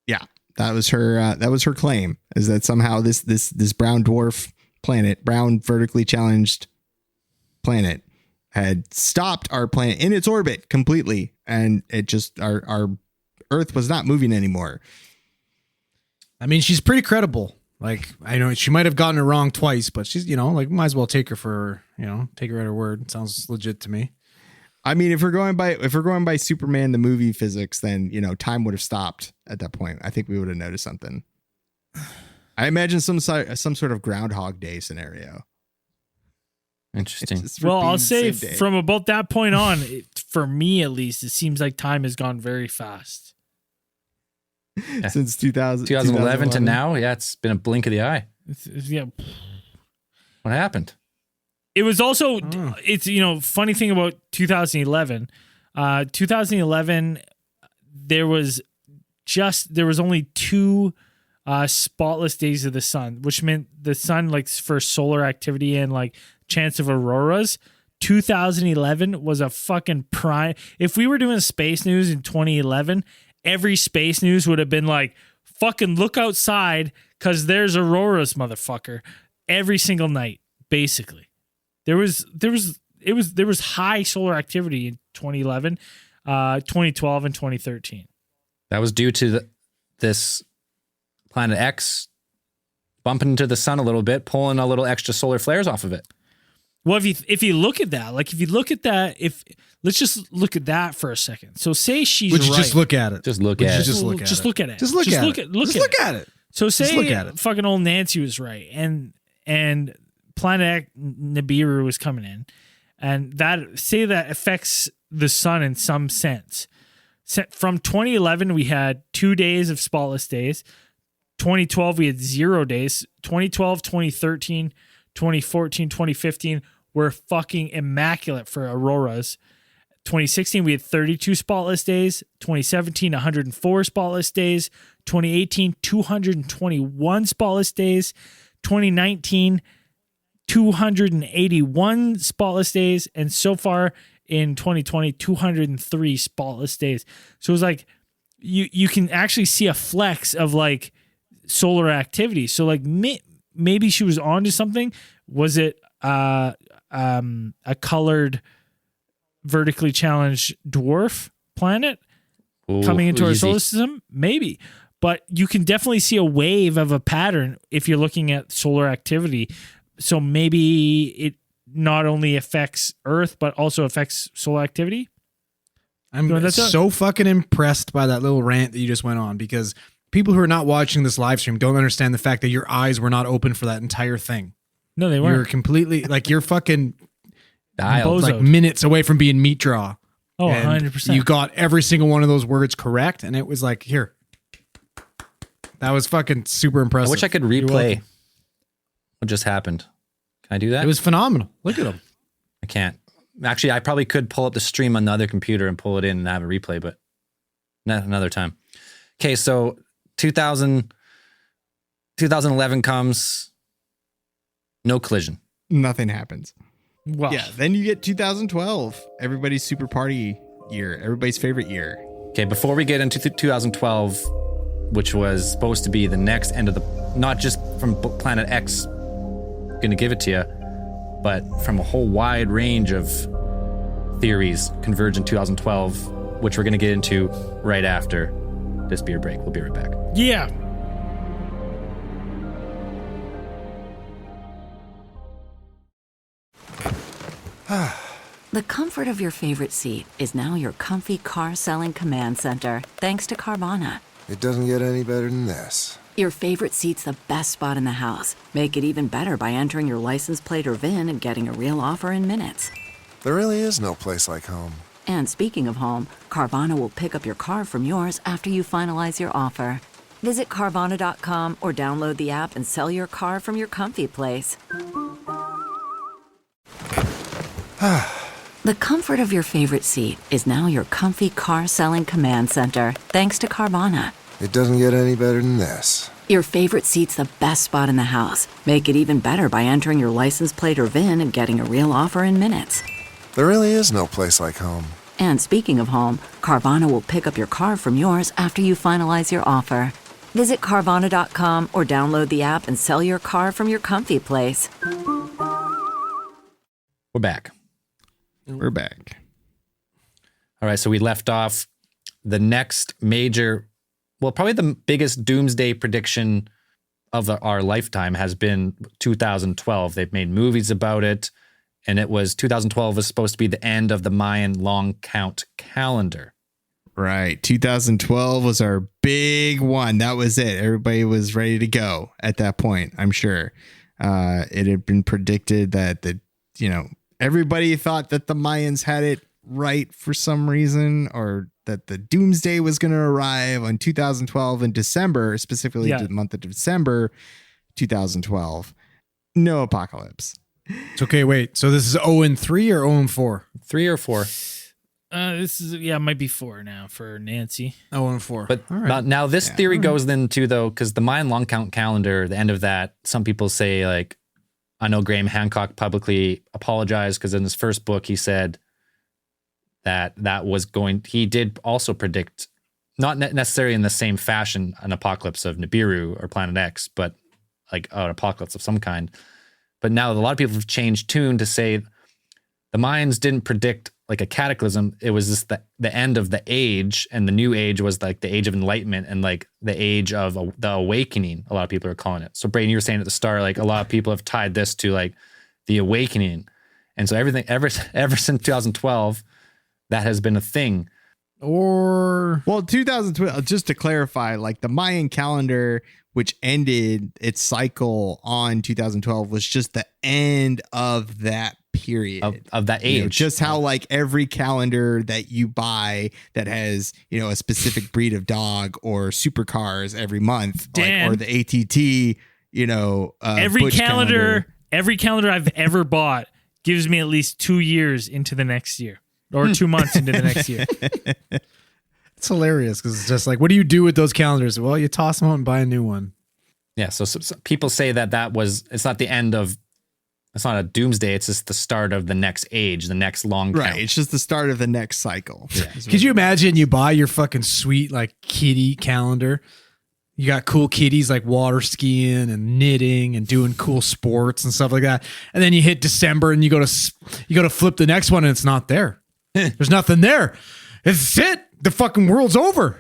Yeah, that was her claim, is that somehow this brown dwarf planet, brown vertically challenged planet, had stopped our planet in its orbit completely, and it just our Earth was not moving anymore. I mean, she's pretty credible. Like, I know she might have gotten it wrong twice, but she's, might as well take her at her word. Sounds legit to me. I mean, if we're going by Superman the movie physics, then time would have stopped at that point. I think we would have noticed something. I imagine some sort of Groundhog Day scenario. Interesting. Well, I'll say from about that point on, for me at least, it seems like time has gone very fast. Since 2011 to now, yeah, it's been a blink of the eye. Yeah. What happened? It was also, it's, funny thing about 2011. 2011, there was only 2 spotless days of the sun, which meant the sun, like, for solar activity and like chance of auroras. 2011 was a fucking prime. If we were doing space news in 2011, every space news would have been like, fucking look outside because there's auroras, motherfucker, every single night, basically. There was high solar activity in 2011, 2012, and 2013. That was due to this Planet X bumping into the sun a little bit, pulling a little extra solar flares off of it. Well, if you look at that, let's just look at that for a second. So say she's right. Just look at it. Just look at it. Just look at it. So say fucking old Nancy was right, and Planet X Nibiru was coming in, and that affects the sun in some sense. From 2011, we had 2 days of spotless days. 2012, we had 0 days. 2012, 2013, 2014, 2015 were fucking immaculate for auroras. 2016, we had 32 spotless days. 2017, 104 spotless days. 2018, 221 spotless days. 2019, 281 spotless days, and so far in 2020, 203 spotless days. So it's like you can actually see a flex of like solar activity. So like maybe she was onto something. Was it a colored vertically challenged dwarf planet coming into our solar system? Maybe. But you can definitely see a wave of a pattern if you're looking at solar activity. So maybe it not only affects Earth, but also affects solar activity. I'm No, that's so fucking impressed by that little rant that you just went on, because people who are not watching this live stream don't understand the fact that your eyes were not open for that entire thing. No, they You're weren't. completely like you're fucking Dialed. like minutes away from being meat draw. Oh, And 100%. You got every single one of those words correct, and it was like, here. That was fucking super impressive. I wish I could You're replay welcome. what just happened. Can I do that? It was phenomenal. Look at him. I can't. Actually, I probably could pull up the stream on the other computer and pull it in and have a replay, but not another time. Okay, so 2011 comes, no collision. Nothing happens. Well, Yeah, then you get 2012. Everybody's super party year. Everybody's favorite year. Okay, before we get into 2012, which was supposed to be the next end of the, not just from Planet X, going to give it to you, but from a whole wide range of theories converge in 2012, which we're going to get into right after this beer break. We'll be right back. yeah. The comfort of your favorite seat is now your comfy car selling command center, thanks to Carvana. It doesn't get any better than this. Your favorite seat's the best spot in the house. Make it even better by entering your license plate or VIN and getting a real offer in minutes. There really is no place like home. And speaking of home, Carvana will pick up your car from yours after you finalize your offer. Visit Carvana.com or download the app and sell your car from your comfy place. The comfort of your favorite seat is now your comfy car selling command center, thanks to Carvana. It doesn't get any better than this. Your favorite seat's the best spot in the house. Make it even better by entering your license plate or VIN and getting a real offer in minutes. There really is no place like home. And speaking of home, Carvana will pick up your car from yours after you finalize your offer. Visit Carvana.com or download the app and sell your car from your comfy place. We're back. We're back. All right, so we left off the next major, well, probably the biggest doomsday prediction of our lifetime has been 2012. They've made movies about it, and it was 2012 was supposed to be the end of the Mayan long count calendar. Right. 2012 was our big one. That was it. Everybody was ready to go at that point, I'm sure. It had been predicted that everybody thought that the Mayans had it right for some reason, or that the doomsday was going to arrive on 2012 in December, specifically the month of December 2012. No apocalypse. It's okay. Wait. So this is 0-3 or 0-4? 3 or 4. This is it might be 4 now for Nancy. 0-4. But all right. now this theory goes then too, though, because the Mayan long count calendar, the end of that, some people say, like, I know Graham Hancock publicly apologized because in his first book he said that was going. He did also predict, not necessarily in the same fashion, an apocalypse of Nibiru or Planet X, but like an apocalypse of some kind. But now a lot of people have changed tune to say the Mayans didn't predict like a cataclysm. It was just the end of the age, and the new age was like the age of enlightenment and like the age of the awakening. A lot of people are calling it. So Brayden, you were saying at the start, like a lot of people have tied this to like the awakening, and so everything ever since 2012, that has been a thing. Or 2012, just to clarify, like the Mayan calendar, which ended its cycle on 2012, was just the end of that period of that age. Just how like every calendar that you buy that has, a specific breed of dog or supercars every month, or the ATT, every Butch calendar I've ever bought gives me at least 2 years into the next year, or 2 months into the next year. it's hilarious because it's just like, what do you do with those calendars? Well, you toss them out and buy a new one. Yeah. So people say it's not the end of, it's not a doomsday. It's just the start of the next age, the next long count. Right. It's just the start of the next cycle. Yeah. Could you imagine you buy your fucking sweet like kitty calendar? You got cool kitties like water skiing and knitting and doing cool sports and stuff like that. And then you hit December and you go to flip the next one and it's not there. There's nothing there. It's it. The fucking world's over.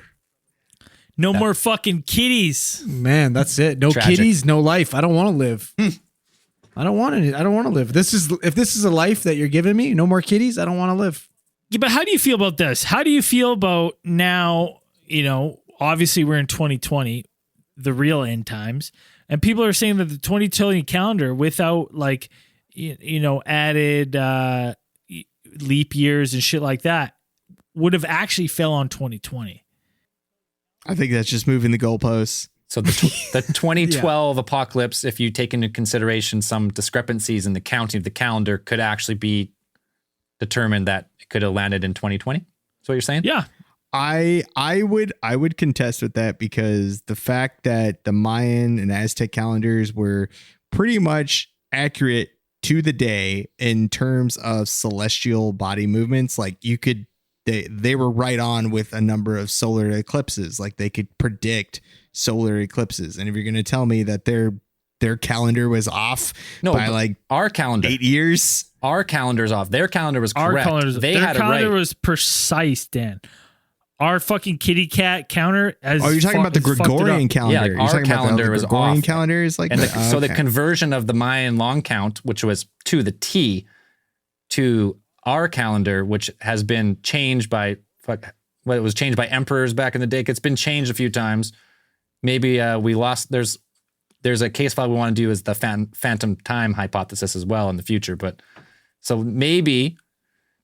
No more fucking kitties. Man, that's it. No Tragic. kitties, no life. I don't want to live. I don't want it. I don't want to live. If this is a life that you're giving me, no more kitties, I don't want to live. Yeah, but how do you feel about this? How do you feel about now, obviously we're in 2020, the real end times, and people are saying that the 2020 calendar without added leap years and shit like that would have actually fell on 2020. I think that's just moving the goalposts. So the 2012 apocalypse, if you take into consideration some discrepancies in the counting of the calendar, could actually be determined that it could have landed in 2020. That's what you're saying? Yeah. I would contest with that, because the fact that the Mayan and Aztec calendars were pretty much accurate to the day in terms of celestial body movements, like they were right on with a number of solar eclipses. Like they could predict solar eclipses. And if you're going to tell me that their calendar was off by like our calendar 8 years, our calendar's off. Their calendar was correct. Their calendar was precise, Dan. Our fucking kitty cat counter. You're talking about the Gregorian calendar. Yeah, our calendar was Gregorian off. calendar is like so the conversion of the Mayan long count, which was to the T, to our calendar, which has been changed by it was changed by emperors back in the day. It's been changed a few times. Maybe we lost. There's a case file we want to do is the phantom time hypothesis as well in the future. But so maybe.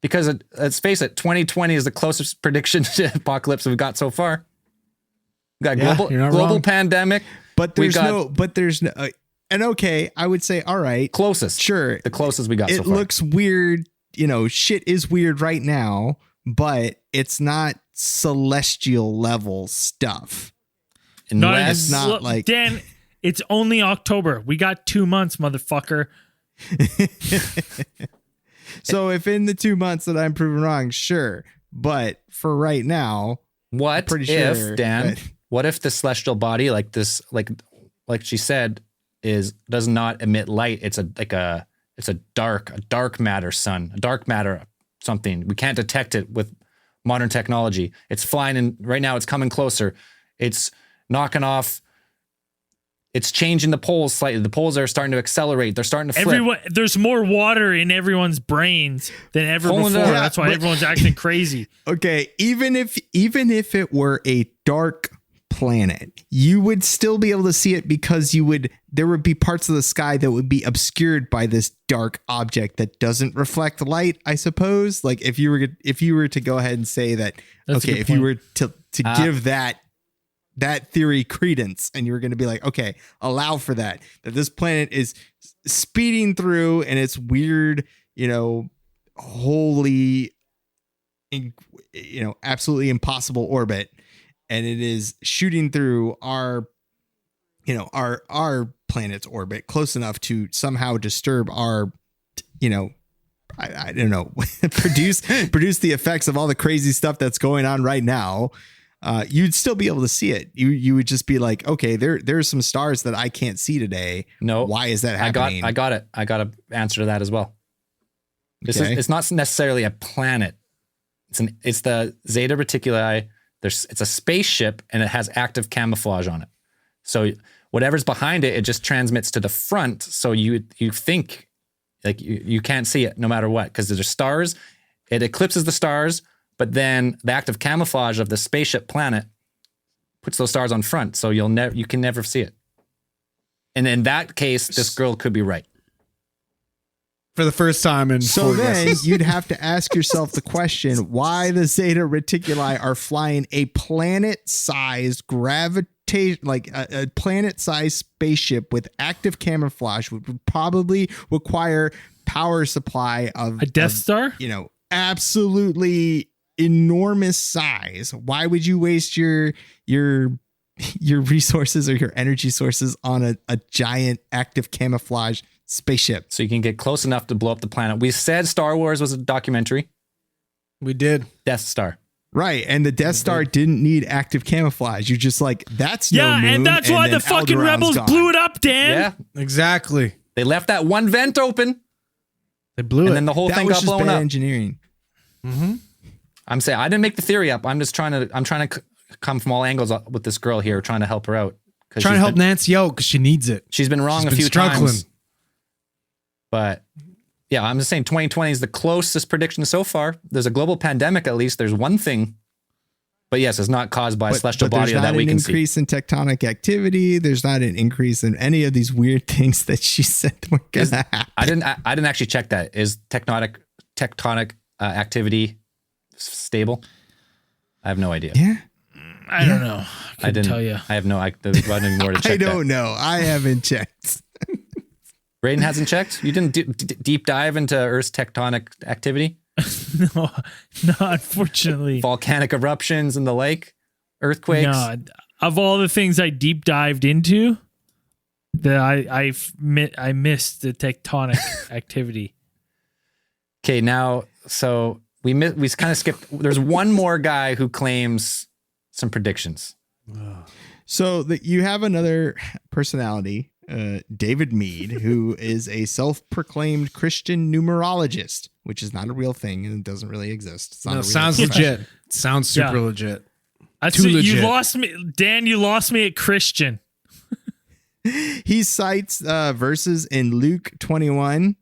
Because let's face it, 2020 is the closest prediction to apocalypse we've got so far. We got global pandemic. But there's and okay, I would say, all right. Closest. Sure. The closest we got so far. It looks weird. Shit is weird right now, but it's not celestial level stuff. Unless not like Dan, it's only October. We got 2 months, motherfucker. So if in the 2 months that I'm proven wrong, sure. But for right now, what if, Dan, what if the celestial body like this, like she said, does not emit light? It's a dark matter sun, a dark matter something. We can't detect it with modern technology. It's flying in right now. It's coming closer. It's knocking off. It's changing the poles slightly. The poles are starting to accelerate. They're starting to flip. There's more water in everyone's brains than ever before. That's why everyone's acting crazy. Okay, even if it were a dark planet, you would still be able to see it, because there would be parts of the sky that would be obscured by this dark object that doesn't reflect light, I suppose. Like if you were to go ahead and say that, if you were to give that theory credence, and you're going to be like, okay, allow for that this planet is speeding through and it's weird, wholly, absolutely impossible orbit. And it is shooting through our planet's orbit close enough to somehow disturb our, I don't know, produce the effects of all the crazy stuff that's going on right now. You'd still be able to see it. You would just be like, okay, there's some stars that I can't see today. No, why is that happening? I got it. I got an answer to that as well. It's not necessarily a planet. It's the Zeta Reticuli. It's a spaceship, and it has active camouflage on it. So whatever's behind it, it just transmits to the front. So you think like you can't see it no matter what, because there's stars. It eclipses the stars. But then the active camouflage of the spaceship planet puts those stars on front, so you can never see it. And in that case, this girl could be right. For the first time in so then you'd have to ask yourself the question, why the Zeta Reticuli are flying a planet-sized gravitation, like a planet-sized spaceship with active camouflage, would probably require power supply of a Death Star? Absolutely enormous size. Why would you waste your resources or your energy sources on a giant active camouflage spaceship? So you can get close enough to blow up the planet. We said Star Wars was a documentary. We did. Death Star. Right. And the Death Star didn't need active camouflage. You're just like, that's no moon. And that's why the fucking rebels blew it up, Dan. Yeah. Exactly. They left that one vent open. They blew it. And then the whole thing got blown up. Engineering. Mm-hmm. I'm saying I didn't make the theory up. I'm trying to come from all angles with this girl here, trying to help her out. Trying to help Nancy out because she needs it. She's been wrong a few times. But Yeah, I'm just saying 2020 is the closest prediction so far. There's a global pandemic, at least. There's one thing. But yes, it's not caused by a celestial body that we can see. There's not an increase in tectonic activity. There's not an increase in any of these weird things that she said were going to happen. I didn't actually check that. Is tectonic activity stable? I have no idea. Yeah. I don't know. I didn't tell you. I have no. I wasn't even more to check. I don't know. I haven't checked. Braden hasn't checked. You didn't deep dive into Earth's tectonic activity. No, unfortunately. Volcanic eruptions in the lake, earthquakes. No, of all the things I deep dived into, that I missed the tectonic activity. Okay, now so we kind of skipped. There's one more guy who claims some predictions. So you have another personality, David Mead, who is a self-proclaimed Christian numerologist, which is not a real thing and it doesn't really exist. It's not a real sounds thing. legit. Sounds super Yeah. legit. Too legit. You lost me, Dan. You lost me at Christian. He cites verses in Luke 21,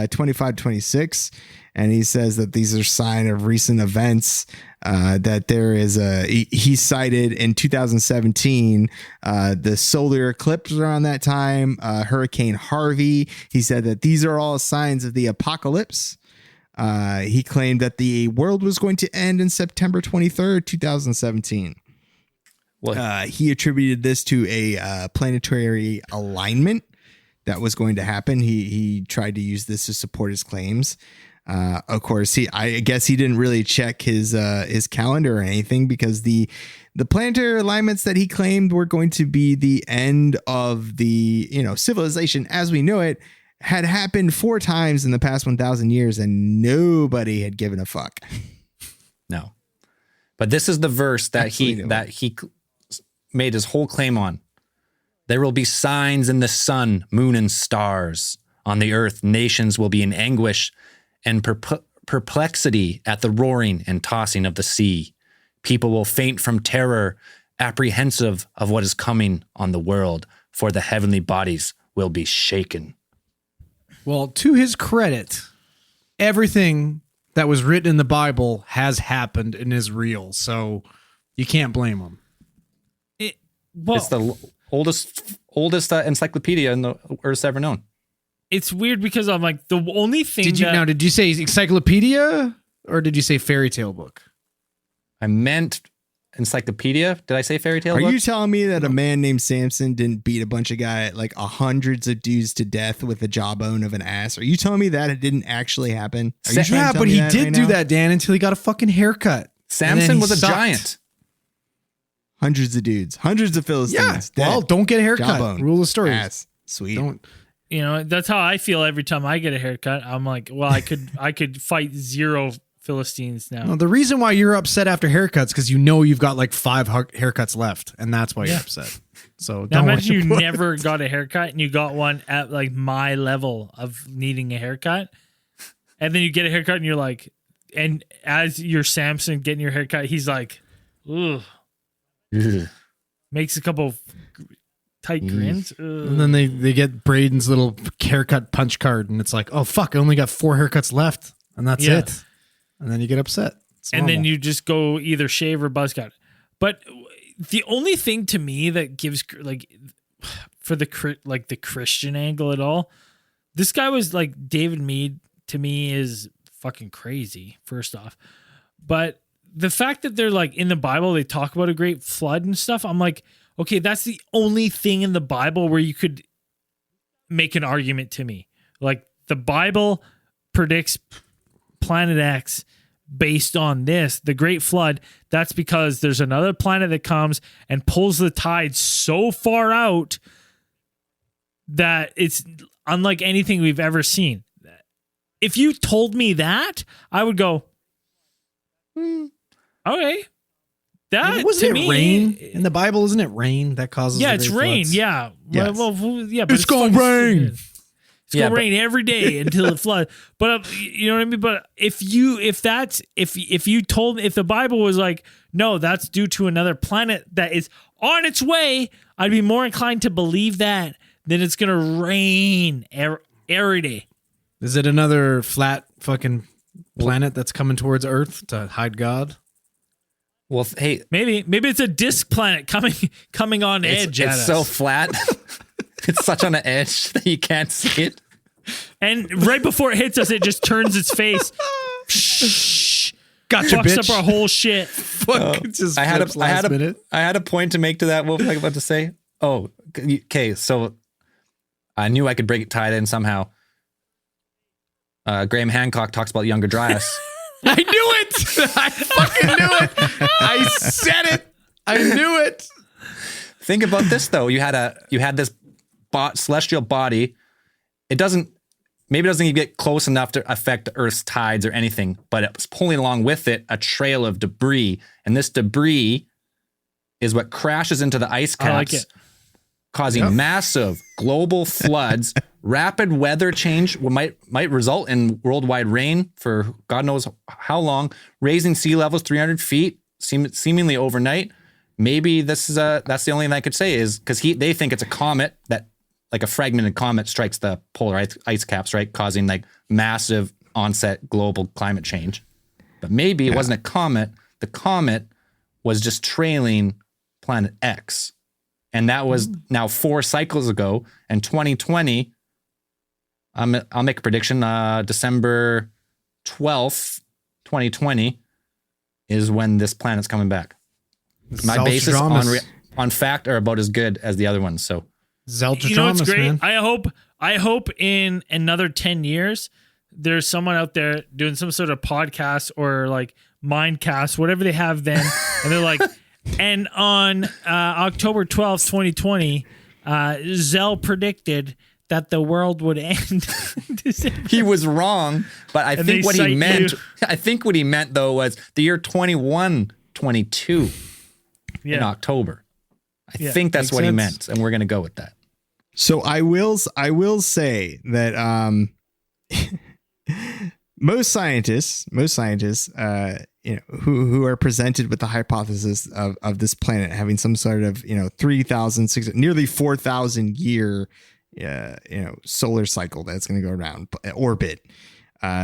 25, 26, and he says that these are sign of recent events. That there is he cited in 2017 the solar eclipse around that time, Hurricane Harvey. He said that these are all signs of the apocalypse. He claimed that the world was going to end in September 23rd, 2017. He attributed this to a planetary alignment that was going to happen. He tried to use this to support his claims. Of course, I guess he didn't really check his calendar or anything, because the planetary alignments that he claimed were going to be the end of the civilization as we know it had happened 4 times in the past 1,000 years, and nobody had given a fuck. No, but this is the verse that he made his whole claim on. There will be signs in the sun, moon, and stars. On the earth, nations will be in anguish and perplexity at the roaring and tossing of the sea. People will faint from terror, apprehensive of what is coming on the world, for the heavenly bodies will be shaken. Well, to his credit, everything that was written in the Bible has happened and is real, so you can't blame him. It's the oldest encyclopedia in the Earth's ever known. It's weird because I'm like, the only thing Did you say encyclopedia or did you say fairy tale book? I meant encyclopedia. Did I say fairy tale book? Are you telling me that a man named Samson didn't beat a bunch of guys, like hundreds of dudes to death with the jawbone of an ass? Are you telling me that it didn't actually happen? Are you trying to tell but me he that did right do now? that, Dan, until he got a fucking haircut. Samson was a giant. Hundreds of dudes, hundreds of Philistines. Yeah. Well, don't get a haircut. Jawbone. Rule of story. Ass. Sweet. Don't. that's how I feel every time I get a haircut. I'm like, well, I could fight 0 Philistines now. No, the reason why you're upset after haircuts because you've got like 5 haircuts left, and that's why you're upset. So now don't imagine you worry. never got a haircut and you got one at like my level of needing a haircut, and then you get a haircut and you're like, and as you're Samson getting your haircut, he's like, ugh. Makes a couple tight grins. And then they get Braden's little haircut punch card, and it's like, oh fuck, I only got 4 haircuts left, and that's it. And then you get upset. And then you just go either shave or buzz cut. But the only thing to me that gives like for the Christian angle at all, this guy was like David Mead to me is fucking crazy. First off, but the fact that they're like in the Bible, they talk about a great flood and stuff. I'm like, okay, that's the only thing in the Bible where you could make an argument to me. Like the Bible predicts planet X based on this, the great flood. That's because there's another planet that comes and pulls the tide so far out that it's unlike anything we've ever seen. If you told me that, I would go, okay. That wasn't to it me, rain in the Bible? Isn't it rain that causes? Yeah, the it's great rain. floods? Yeah, Yes. well, yeah, but It's gonna rain. It's gonna rain every day until it floods. But you know what I mean. But if the Bible was like, no, that's due to another planet that is on its way, I'd be more inclined to believe that than it's gonna rain every day. Is it another flat fucking planet that's coming towards Earth to hide God? Well, hey, Maybe it's a disk planet coming on edge at it's us. so flat. It's such on the edge that you can't see it. And right before it hits us, it just turns its face. Shh. Gotcha, Fucks bitch. up our whole shit. Fuck, it just I had flips last minute. I had a point to make to that. What was I about to say? Oh, okay. So I knew I could tie it in somehow. Graham Hancock talks about Younger Dryas. I knew it. I fucking knew it. I said it. I knew it. Think about this though. You had this celestial body. It doesn't even get close enough to affect the Earth's tides or anything, but it was pulling along with it a trail of debris, and this debris is what crashes into the ice I like caps, it. causing massive global floods. Rapid weather change might result in worldwide rain for God knows how long, raising sea levels 300 feet seemingly overnight. Maybe that's the only thing I could say is because they think it's a comet that, like a fragmented comet, strikes the polar ice caps, right, causing like massive onset global climate change. But maybe it wasn't a comet. The comet was just trailing planet X, and that was now 4 cycles ago. And 2020. I'll make a prediction. December 12th, 2020 is when this planet's coming back. My basis on fact are about as good as the other ones. So, You know what's great? Man. I hope in another 10 years, there's someone out there doing some sort of podcast or like Mindcast, whatever they have then. And they're like, and on October 12th, 2020, Zell predicted that the world would end. he was wrong, but I think what he meant though was the year 2122 in October. I think that's what he meant, and we're going to go with that. So I will say that most scientists, who are presented with the hypothesis of this planet having some sort of 3,600, nearly 4,000 year solar cycle that's going to go around orbit,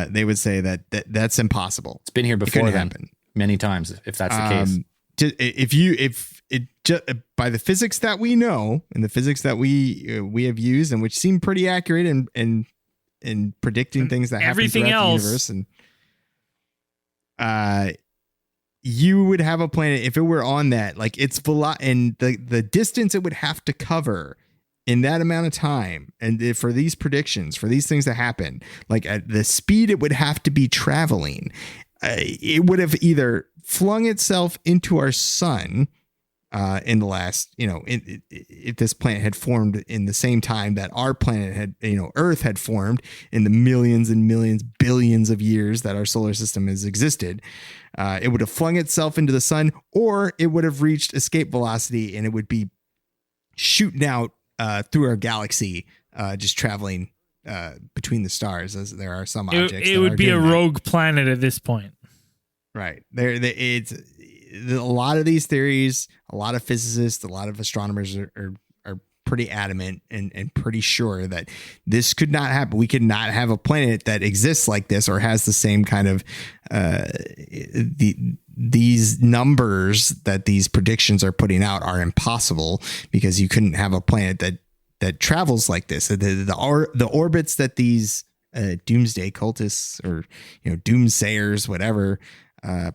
they would say that's impossible. It's been here before then many times, if that's the case. By the physics that we know and the physics that we have used, and which seem pretty accurate in predicting things that happen throughout the universe, and you would have a planet if it were on that, like its and the distance it would have to cover in that amount of time, and for these predictions, for these things to happen, like at the speed it would have to be traveling, it would have either flung itself into our sun in the last, if this planet had formed in the same time that our planet had, Earth had formed in the millions and millions, billions of years that our solar system has existed, it would have flung itself into the sun, or it would have reached escape velocity and it would be shooting out through our galaxy, just traveling between the stars, as there are some objects. It would be a rogue planet at this point. Right. It's a lot of these theories, a lot of physicists, a lot of astronomers are pretty adamant and pretty sure that this could not happen. We could not have a planet that exists like this or has the same kind of these numbers that these predictions are putting out are impossible, because you couldn't have a planet that travels like this. The orbits that these doomsday cultists or doomsayers, whatever,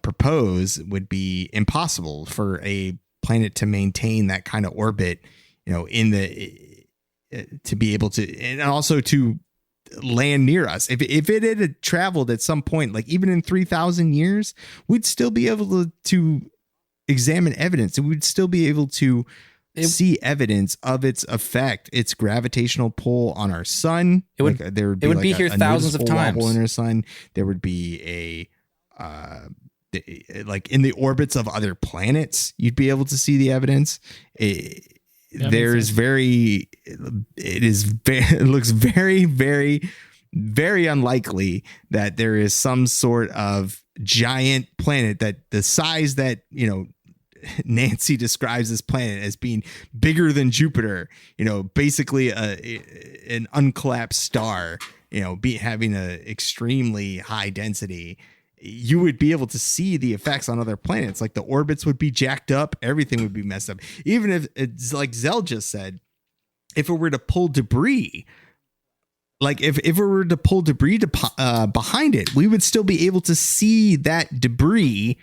propose would be impossible for a planet to maintain that kind of orbit, to be able to, and also to land near us. If it had traveled at some point, like even in 3,000 years, we'd still be able to examine evidence, and we'd still be able to see evidence of its effect, its gravitational pull on our sun. There would be here thousands of times in our sun. There would be like in the orbits of other planets, you'd be able to see the evidence. It looks very, very, very unlikely that there is some sort of giant planet that the size that, Nancy describes this planet as being bigger than Jupiter, basically an uncollapsed star, having a extremely high density, you would be able to see the effects on other planets. Like the orbits would be jacked up, everything would be messed up. Even if it's like Zell just said, if it were to pull debris, like if it were to pull debris behind it, we would still be able to see that debris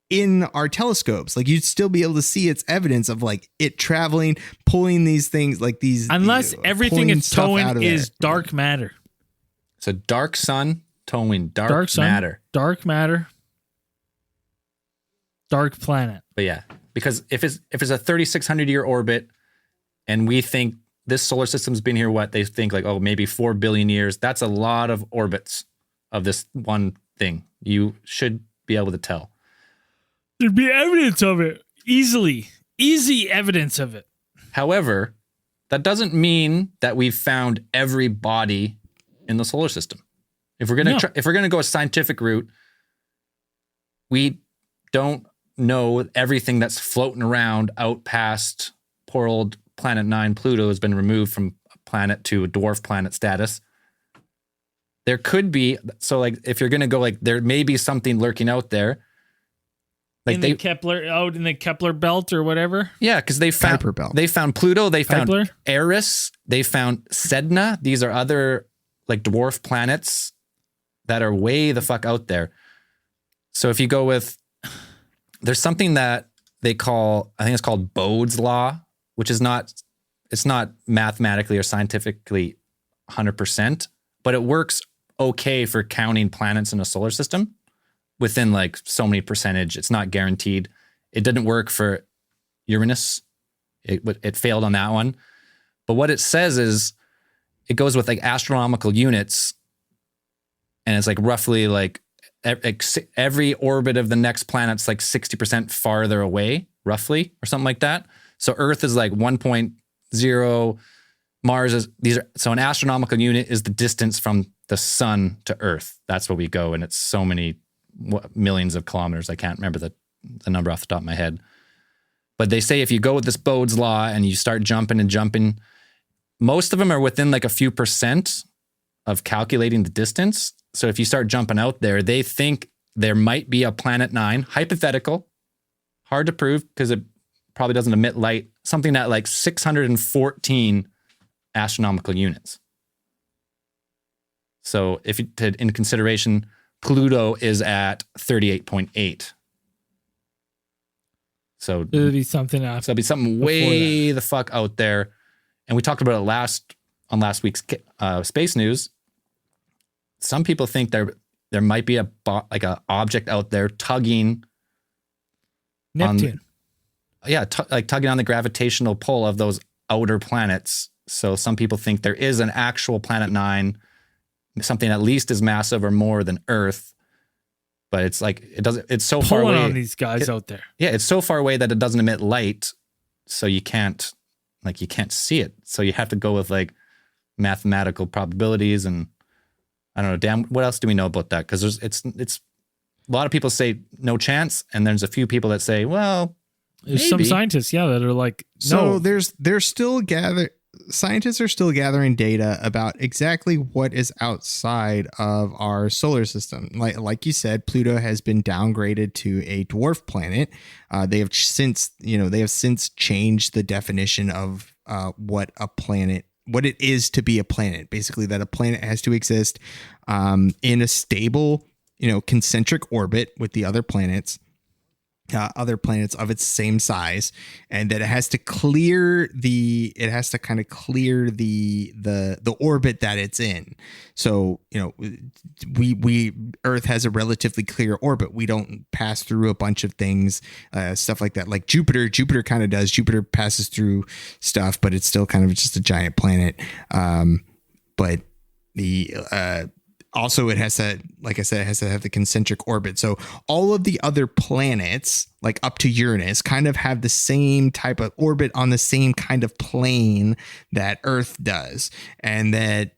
in our telescopes. Like you'd still be able to see its evidence of like it traveling, pulling these things, like these. Unless everything it's towing is dark matter. So dark sun towing dark matter. Dark matter. Dark planet. But yeah, because if it's a 3,600 year orbit, and we think this solar system's been here, they think like, oh, maybe 4 billion years. That's a lot of orbits of this one thing. You should be able to tell. There'd be evidence of it. Easy evidence of it. However, that doesn't mean that we've found every body in the solar system. If we're gonna go a scientific route, we don't know everything that's floating around out past poor old Planet 9. Pluto has been removed from a planet to a dwarf planet status. There could be, so like if you're gonna go like there may be something lurking out there. Like in the Kepler belt or whatever. Yeah, because they found Kuiper Belt. They found Pluto. They found Kepler? Eris. They found Sedna. These are other like dwarf planets that are way the fuck out there. So if you go with, there's something that they call, I think it's called Bode's law, which is it's not mathematically or scientifically 100%, but it works okay for counting planets in a solar system. Within like so many percentage, it's not guaranteed. It didn't work for Uranus. It failed on that one. But what it says is it goes with like astronomical units, and it's like roughly like every orbit of the next planet's like 60% farther away, roughly, or something like that. So Earth is like 1.0. Mars is so an astronomical unit is the distance from the sun to Earth. That's where we go, and it's so many millions of kilometers. I can't remember the number off the top of my head. But they say if you go with this Bode's law and you start jumping, most of them are within like a few percent of calculating the distance. So if you start jumping out there, they think there might be a Planet 9, hypothetical, hard to prove because it probably doesn't emit light, something at like 614 astronomical units. So if you take in consideration, Pluto is at 38.8. So it'll be something else. So it'll be something way the fuck out there. And we talked about it on last week's space news. Some people think there might be a object out there tugging Neptune. Tugging on the gravitational pull of those outer planets. So some people think there is an actual Planet 9, something at least as massive or more than Earth, but it's like it's so far away on these guys out there. Yeah, it's so far away that it doesn't emit light, so you can't see it. So you have to go with like mathematical probabilities, and I don't know. Damn, what else do we know about that? Because it's a lot of people say no chance, and there's a few people that say, well, there's some scientists, that are like, no. So scientists are still gathering data about exactly what is outside of our solar system. Like you said, Pluto has been downgraded to a dwarf planet. They have since changed the definition of what it is to be a planet. Basically, that a planet has to exist in a stable, concentric orbit with the other planets of its same size, and that it has to kind of clear the orbit that it's in. So, we Earth has a relatively clear orbit. We don't pass through a bunch of things, stuff like that. Like Jupiter kind of does. Jupiter passes through stuff, but it's still kind of just a giant planet. But also, it has to, like I said, it has to have the concentric orbit. So all of the other planets, like up to Uranus, kind of have the same type of orbit on the same kind of plane that Earth does. And that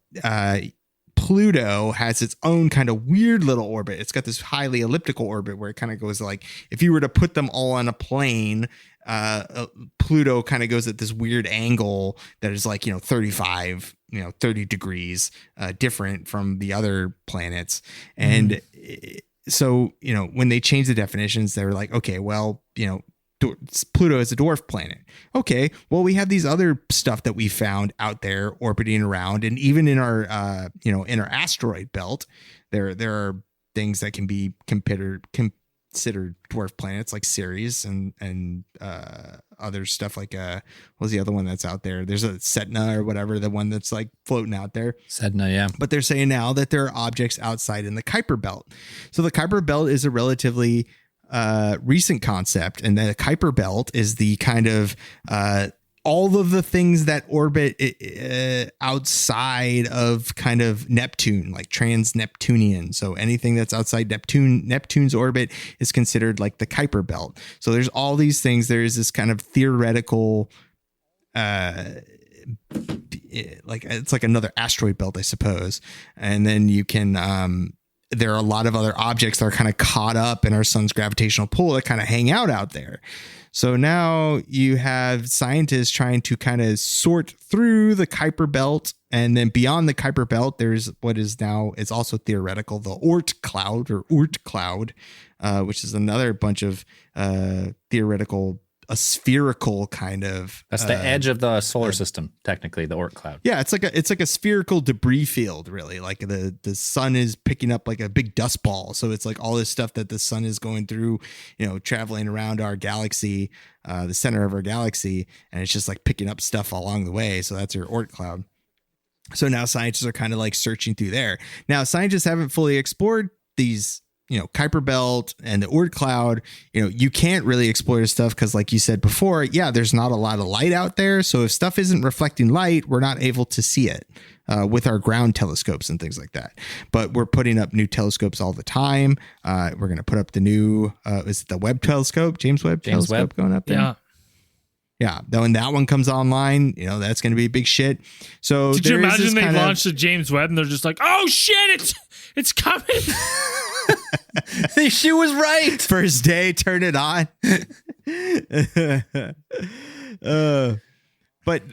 Pluto has its own kind of weird little orbit. It's got this highly elliptical orbit where it kind of goes like, if you were to put them all on a plane, Pluto kind of goes at this weird angle that is like, 35, 30 degrees different from the other planets. And so, when they changed the definitions, they were like, okay, well, Pluto is a dwarf planet. Okay, well, we have these other stuff that we found out there orbiting around, and even in our in our asteroid belt, there are things that can be considered dwarf planets, like Ceres and other stuff like what was the other one that's out there? There's a Sedna or whatever, the one that's like floating out there. Sedna, yeah. But they're saying now that there are objects outside in the Kuiper Belt. So the Kuiper Belt is a relatively recent concept, and the Kuiper Belt is the kind of all of the things that orbit outside of kind of Neptune, like trans-Neptunian. So anything that's outside Neptune's orbit is considered like the Kuiper Belt. So there's all these things. There is this kind of theoretical like it's like another asteroid belt, I suppose. And then you can there are a lot of other objects that are kind of caught up in our sun's gravitational pull that kind of hang out there. So now you have scientists trying to kind of sort through the Kuiper Belt, and then beyond the Kuiper Belt, there's what is now, it's also theoretical, the Oort cloud, which is another bunch of theoretical, a spherical kind of. That's the edge of the solar system, technically, the Oort cloud. Yeah, it's like a spherical debris field, really. Like the sun is picking up like a big dust ball. So it's like all this stuff that the sun is going through, traveling around our galaxy, the center of our galaxy, and it's just like picking up stuff along the way. So that's your Oort cloud. So now scientists are kind of like searching through there. Now, scientists haven't fully explored these Kuiper Belt and the Oort cloud. You can't really explore this stuff because, like you said before, there's not a lot of light out there. So if stuff isn't reflecting light, we're not able to see it with our ground telescopes and things like that. But we're putting up new telescopes all the time. We're going to put up the new, is it the Webb telescope, James Webb telescope going up there? Yeah. Yeah, when that one comes online, that's going to be big shit. So did you imagine they launched the James Webb and they're just like, oh shit, it's coming. She was right. First day, turn it on. But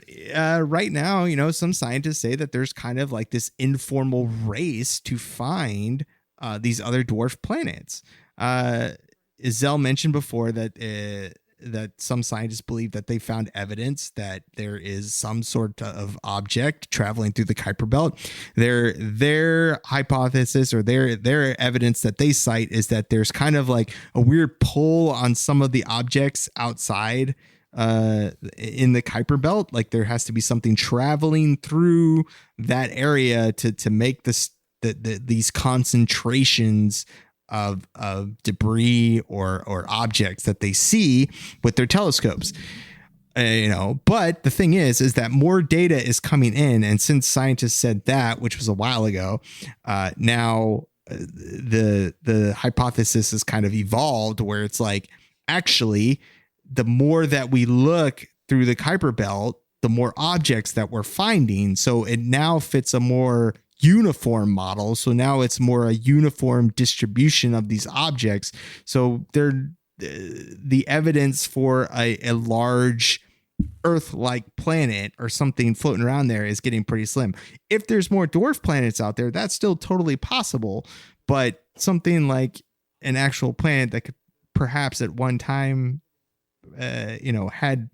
right now, some scientists say that there's kind of like this informal race to find these other dwarf planets. Zell mentioned before that some scientists believe that they found evidence that there is some sort of object traveling through the Kuiper Belt. Their hypothesis or their evidence that they cite is that there's kind of like a weird pull on some of the objects outside in the Kuiper Belt. Like there has to be something traveling through that area to make these concentrations of debris or objects that they see with their telescopes. But the thing is that more data is coming in, and since scientists said that, which was a while ago, now the hypothesis has kind of evolved where it's like, actually, the more that we look through the Kuiper Belt, the more objects that we're finding. So it now fits a more uniform model. So now it's more a uniform distribution of these objects. So the evidence for a large Earth-like planet or something floating around there is getting pretty slim. If there's more dwarf planets out there, that's still totally possible. But something like an actual planet that could perhaps at one time, had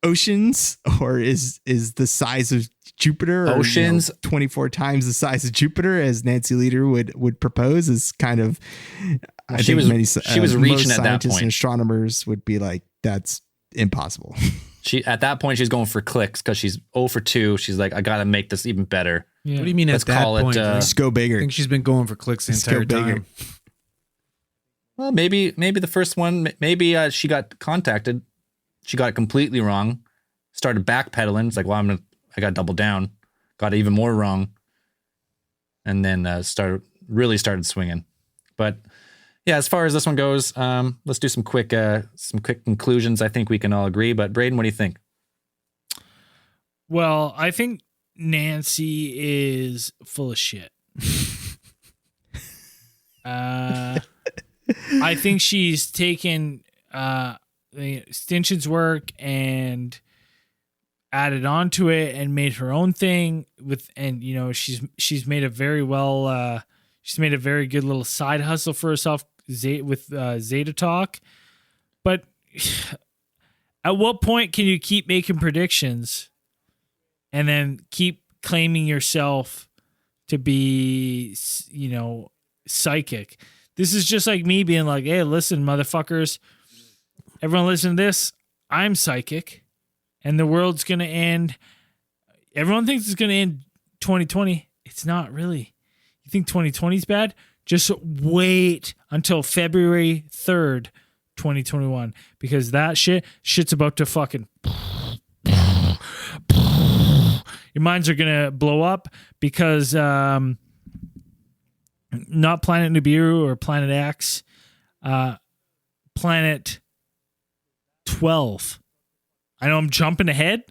oceans or is the size of Jupiter, or, oceans 24 times the size of Jupiter, as Nancy Lieder would propose, is kind of, she was reaching at that scientists point. And astronomers would be like, that's impossible. At that point, she's going for clicks because she's 0 for 2. She's like, I got to make this even better. Yeah. What do you mean Let's at that call point? it, Just go bigger. I think she's been going for clicks the entire time. Well, maybe the first one, maybe she got contacted. She got it completely wrong. Started backpedaling. It's like, well, I got to double down. Got it even more wrong. And then started swinging. But yeah, as far as this one goes, let's do some quick conclusions. I think we can all agree. But Braden, what do you think? Well, I think Nancy is full of shit. I think she's taken Stinch's work and added onto it and made her own thing she's made a very good little side hustle for herself with Zeta Talk. But at what point can you keep making predictions and then keep claiming yourself to be, psychic? This is just like me being like, hey, listen, motherfuckers, everyone listen to this. I'm psychic and the world's going to end. Everyone thinks it's going to end 2020. It's not really. You think 2020 is bad? Just wait until February 3rd, 2021, because that shit's about to fucking... Your minds are going to blow up because not Planet Nibiru or Planet X, Planet 12. I know I'm jumping ahead.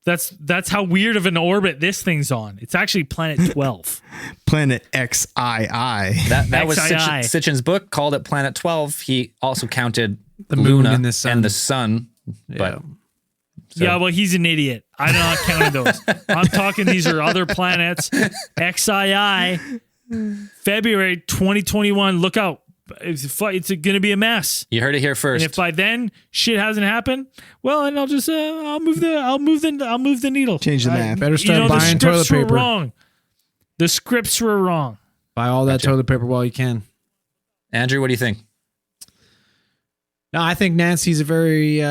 That's how weird of an orbit this thing's on. It's actually Planet 12. Planet XII. That was Sitchin's book, called it Planet 12. He also counted the moon Luna and the sun. But yeah, well, he's an idiot. I'm not counting those. I'm talking these are other planets. XII, February 2021. Look out. It's going to be a mess. You heard it here first. And if by then shit hasn't happened, well, and I'll just I'll move the needle. Change the math. Better start buying toilet paper. Were wrong. The scripts were wrong. Buy all that toilet paper while you can. Andrew, what do you think? No, I think Nancy's a very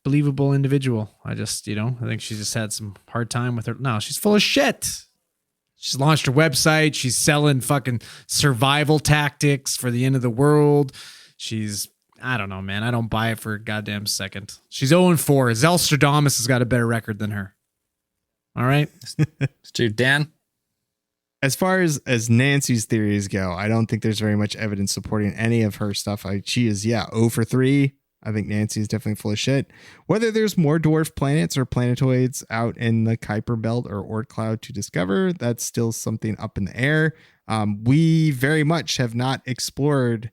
believable individual. I think she just had some hard time with her. No, she's full of shit. She's launched her website. She's selling fucking survival tactics for the end of the world. I don't know, man. I don't buy it for a goddamn second. She's 0-4. Zelstradamus has got a better record than her. All right? It's true. Dan? As far as Nancy's theories go, I don't think there's very much evidence supporting any of her stuff. She is, 0-for-3. I think Nancy is definitely full of shit. Whether there's more dwarf planets or planetoids out in the Kuiper Belt or Oort cloud to discover, that's still something up in the air. We very much have not explored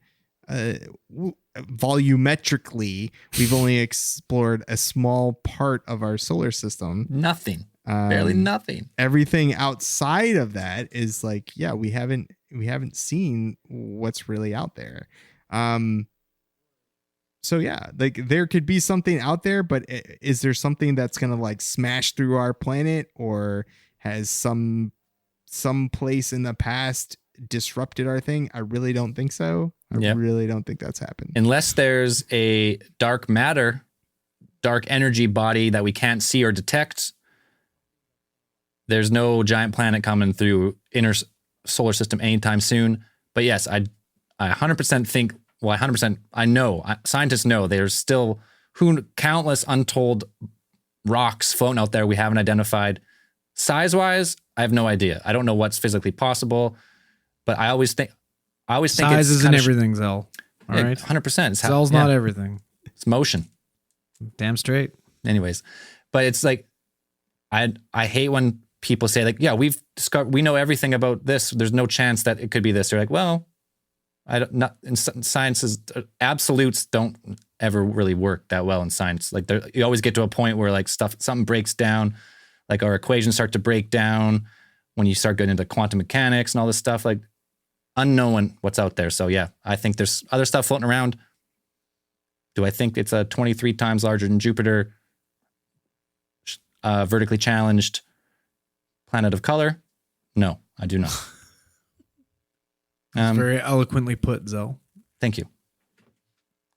volumetrically. We've only explored a small part of our solar system. Nothing. Barely nothing. Everything outside of that is like, we haven't seen what's really out there. So like there could be something out there, but is there something that's going to like smash through our planet, or has some place in the past disrupted our thing? I really don't think so. I really don't think that's happened. Unless there's a dark energy body that we can't see or detect, there's no giant planet coming through inner solar system anytime soon. But yes, I 100% think, well, 100%, I know, scientists know there's still countless untold rocks floating out there we haven't identified. Size-wise, I have no idea. I don't know what's physically possible, but I always think size isn't everything, Zell. All right, 100%. Zell's not everything. It's motion. Damn straight. Anyways, but it's like I hate when people say like, we know everything about this. There's no chance that it could be this. They're like, well, in science, absolutes don't ever really work that well in science. Like you always get to a point where like something breaks down, like our equations start to break down when you start getting into quantum mechanics and all this stuff, like unknown what's out there. So I think there's other stuff floating around. Do I think it's 23 times larger than Jupiter? Vertically challenged planet of color? No, I do not. Very eloquently put, Zell. Thank you.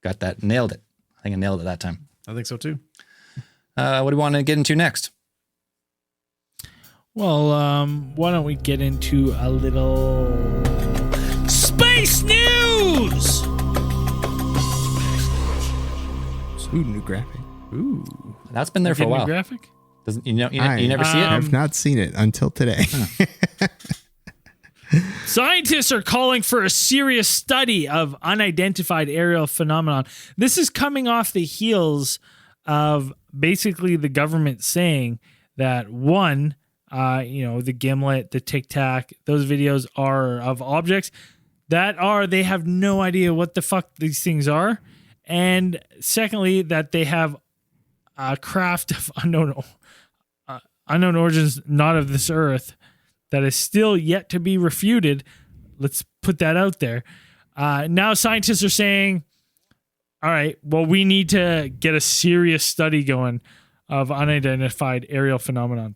Got that. Nailed it. I think I nailed it that time. I think so too. What do you want to get into next? Well, why don't we get into a little space news? Ooh, new graphic. Ooh, that's been there for a while. Graphic? Doesn't you never see it? I have not seen it until today. Scientists are calling for a serious study of unidentified aerial phenomenon. This is coming off the heels of basically the government saying that one, the Gimlet, the Tic Tac, those videos are of objects they have no idea what the fuck these things are. And secondly, that they have a craft of unknown origins, not of this earth, that is still yet to be refuted. Let's put that out there. Now scientists are saying, all right, well, we need to get a serious study going of unidentified aerial phenomenon.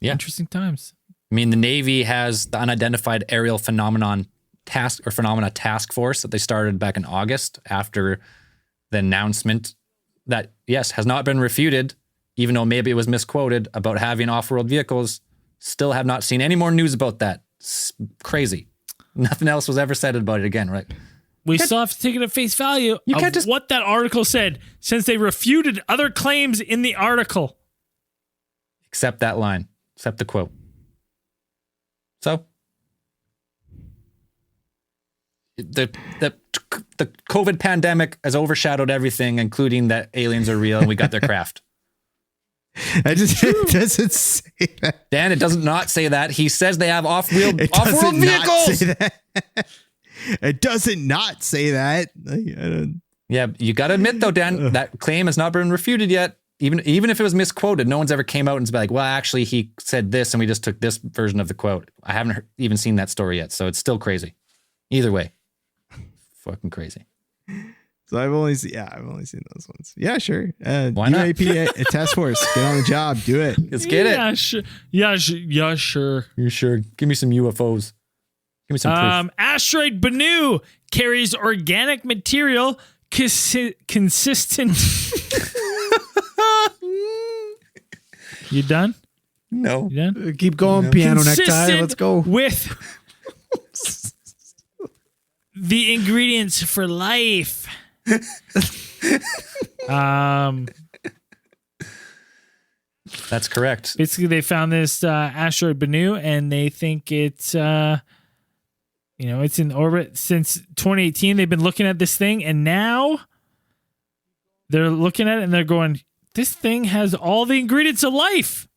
Yeah. Interesting times. I mean, the Navy has the unidentified aerial phenomena task force that they started back in August after the announcement that, yes, has not been refuted, even though maybe it was misquoted about having off-world vehicles. Still have not seen any more news about that. It's crazy. Nothing else was ever said about it again, right? We still have to take it at face value of what that article said, since they refuted other claims in the article. Except that line. Except the quote. So, the COVID pandemic has overshadowed everything, including that aliens are real and we got their craft. It doesn't say that. Dan, it does not say that. He says they have off-world doesn't not vehicles. say that. It doesn't not say that. Yeah, you got to admit though, Dan, that claim has not been refuted yet. Even if it was misquoted, no one's ever came out and been like, well, actually, he said this and we just took this version of the quote. I haven't even seen that story yet, so it's still crazy. Either way, fucking crazy. So I've only seen those ones. Yeah, sure. Why not? UAP a task force. Get on the job. Do it. Let's get it. Yeah, sure. You're sure. Give me some UFOs. Give me some proof. Asteroid Bennu carries organic material consistent. You done? No. You done? Keep going, piano necktie. Let's go. With the ingredients for life. That's correct. Basically, they found this asteroid Bennu, and they think it's it's in orbit since 2018. They've been looking at this thing, and now they're looking at it and they're going, this thing has all the ingredients of life.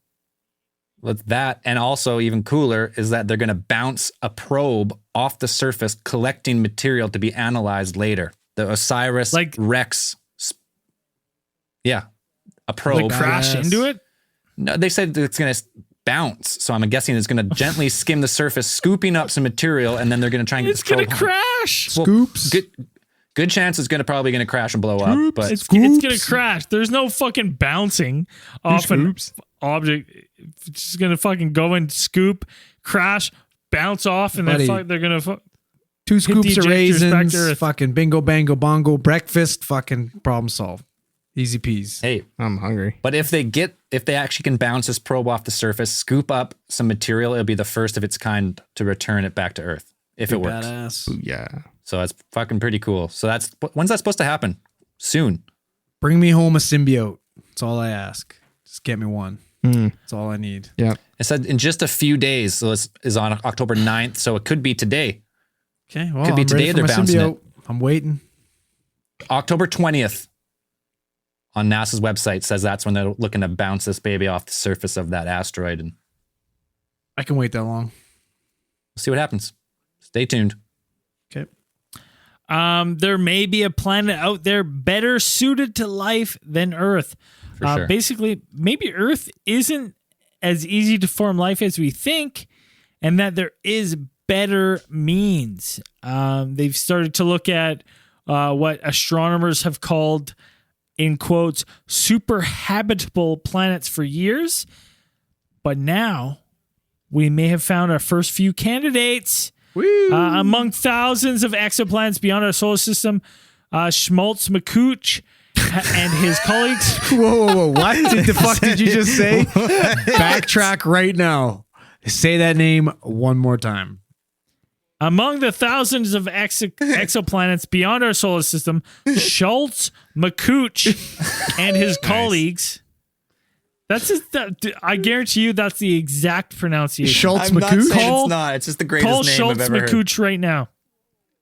With that, and also even cooler, is that they're going to bounce a probe off the surface, collecting material to be analyzed later. The Osiris Rex. Yeah. A probe. Like crash into it? No, they said it's going to bounce. So I'm guessing it's going to gently skim the surface, scooping up some material, and then they're going to try and get this probe. It's going to crash. Well, Scoops. Good chance it's probably going to crash and blow up. But it's going to crash. There's no fucking bouncing off an object. It's just going to fucking go and scoop, crash, bounce off, and then they're going to... 2 scoops of raisins, to fucking bingo, bango, bongo, breakfast, fucking problem solved. Easy peas. Hey, I'm hungry. But if they actually can bounce this probe off the surface, scoop up some material, it'll be the first of its kind to return it back to Earth. If it works. Badass. Yeah. So that's fucking pretty cool. So when's that supposed to happen? Soon. Bring me home a symbiote. That's all I ask. Just get me one. That's all I need. Yeah. It said in just a few days. So this is on October 9th. So it could be today. Okay. Well, Could be I'm today ready for they're my bouncing symbiote. I'm waiting. October 20th on NASA's website says that's when they're looking to bounce this baby off the surface of that asteroid, and I can wait that long. we'll see what happens. Stay tuned. Okay. There may be a planet out there better suited to life than Earth. For sure. Basically, maybe Earth isn't as easy to form life as we think, and that there is better means. They've started to look at what astronomers have called, in quotes, super habitable planets for years. But now we may have found our first few candidates. Among thousands of exoplanets beyond our solar system. Schmaltz McCooch and his colleagues. Whoa. What the fuck did you just say? Backtrack right now. Say that name one more time. Among the thousands of exoplanets beyond our solar system, Schultz McCooch and his colleagues. I guarantee you that's the exact pronunciation. Schultz I'm not McCooch? saying it's not. It's just the greatest Call name Schultz I've ever McCooch right now.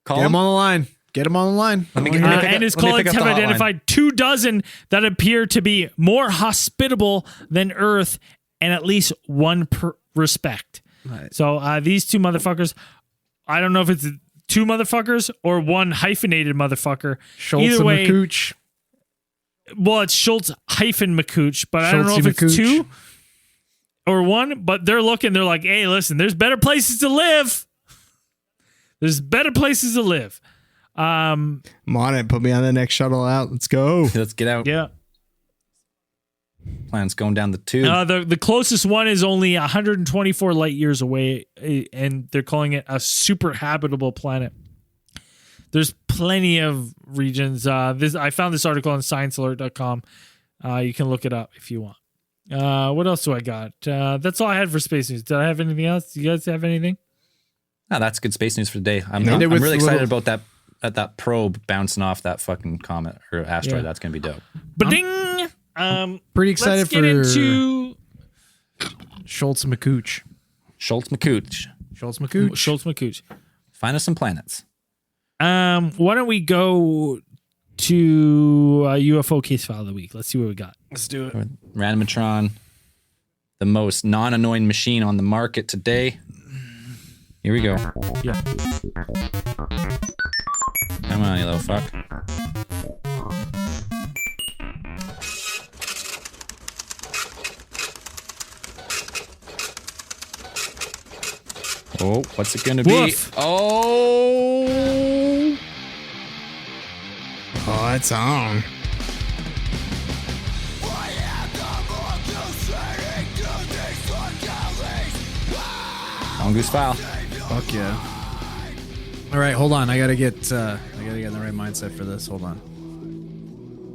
Call Get him him. on the line. Get him on the line. Let me pick And up- his let me pick colleagues up have the hotline. identified 24 that appear to be more hospitable than Earth and at least one respect. Right. So these two motherfuckers, I don't know if it's two motherfuckers or one hyphenated motherfucker. Schultz Either and way, McCooch. well, it's Schultz hyphen McCooch, but I don't know if Schultzy it's McCooch. two or one. But they're like, hey, listen, there's better places to live. There's better places to live. I'm on it. Put me on the next shuttle out. Let's go. Let's get out. Yeah. Planet's going down the tube. The closest one is only 124 light years away, and they're calling it a super habitable planet. There's plenty of regions. I found this article on sciencealert.com. You can look it up if you want. What else do I got? That's all I had for space news. Did I have anything else? Do you guys have anything? Oh, that's good space news for the day. I'm Ended with really excited little- about that probe bouncing off that fucking comet or asteroid. Yeah. That's gonna be dope. Ba-ding! Pretty excited let's for get into Schultz and McCooch. Schultz McCooch. Schultz McCooch. Schultz McCooch. Find us some planets. Why don't we go to UFO case file of the week? Let's see what we got. Let's do it. Randomatron, the most non-annoying machine on the market today. Here we go. Yeah. Come on, you little fuck. Oh, what's it gonna be? Woof. Oh, Oh, it's on. Mongoose file. Fuck yeah. All right, hold on. I gotta get in the right mindset for this. Hold on.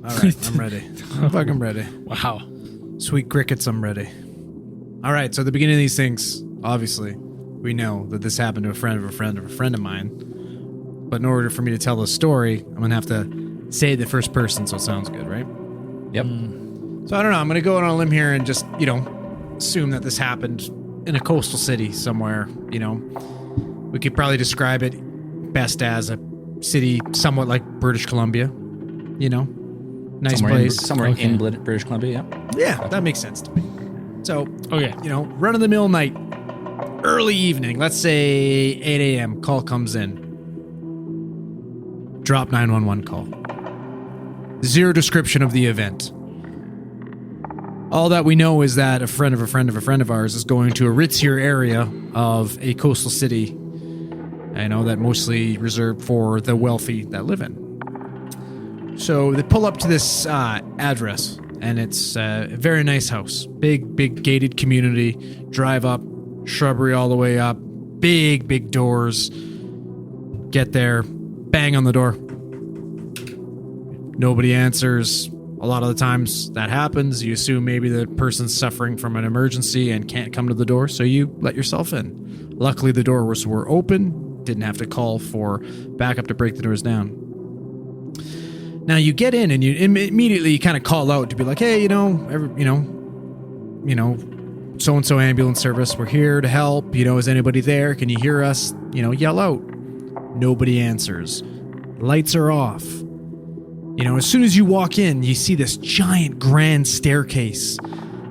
All right, I'm ready. I'm fucking ready. Wow. Sweet crickets, I'm ready. All right, so at the beginning of these things, obviously, we know that this happened to a friend of a friend of a friend of mine. But in order for me to tell the story, I'm gonna have to say the first person, so it sounds good, right? Yep. So I don't know. I'm gonna go on a limb here and just, assume that this happened in a coastal city somewhere. We could probably describe it best as a city somewhat like British Columbia. Nice place. Somewhere in British Columbia. Yeah. Yeah, that makes sense to me. So, Okay. run of the mill night, early evening, let's say 8 a.m., call comes in. Drop 911 call. Zero description of the event. All that we know is that a friend of a friend of a friend of ours is going to a ritzier area of a coastal city. I know that mostly reserved for the wealthy that live in. So they pull up to this address, and it's a very nice house. Big gated community. Drive up, shrubbery all the way up. Big doors. Get there, bang on the door. Nobody answers. A lot of the times that happens. You assume maybe the person's suffering from an emergency and can't come to the door, so you let yourself in. Luckily, the doors were open. Didn't have to call for backup to break the doors down. Now you get in and you immediately kind of call out to be like, hey, so-and-so ambulance service, we're here to help. Is anybody there? Can you hear us? Yell out. Nobody answers. Lights are off. As soon as you walk in, you see this giant grand staircase.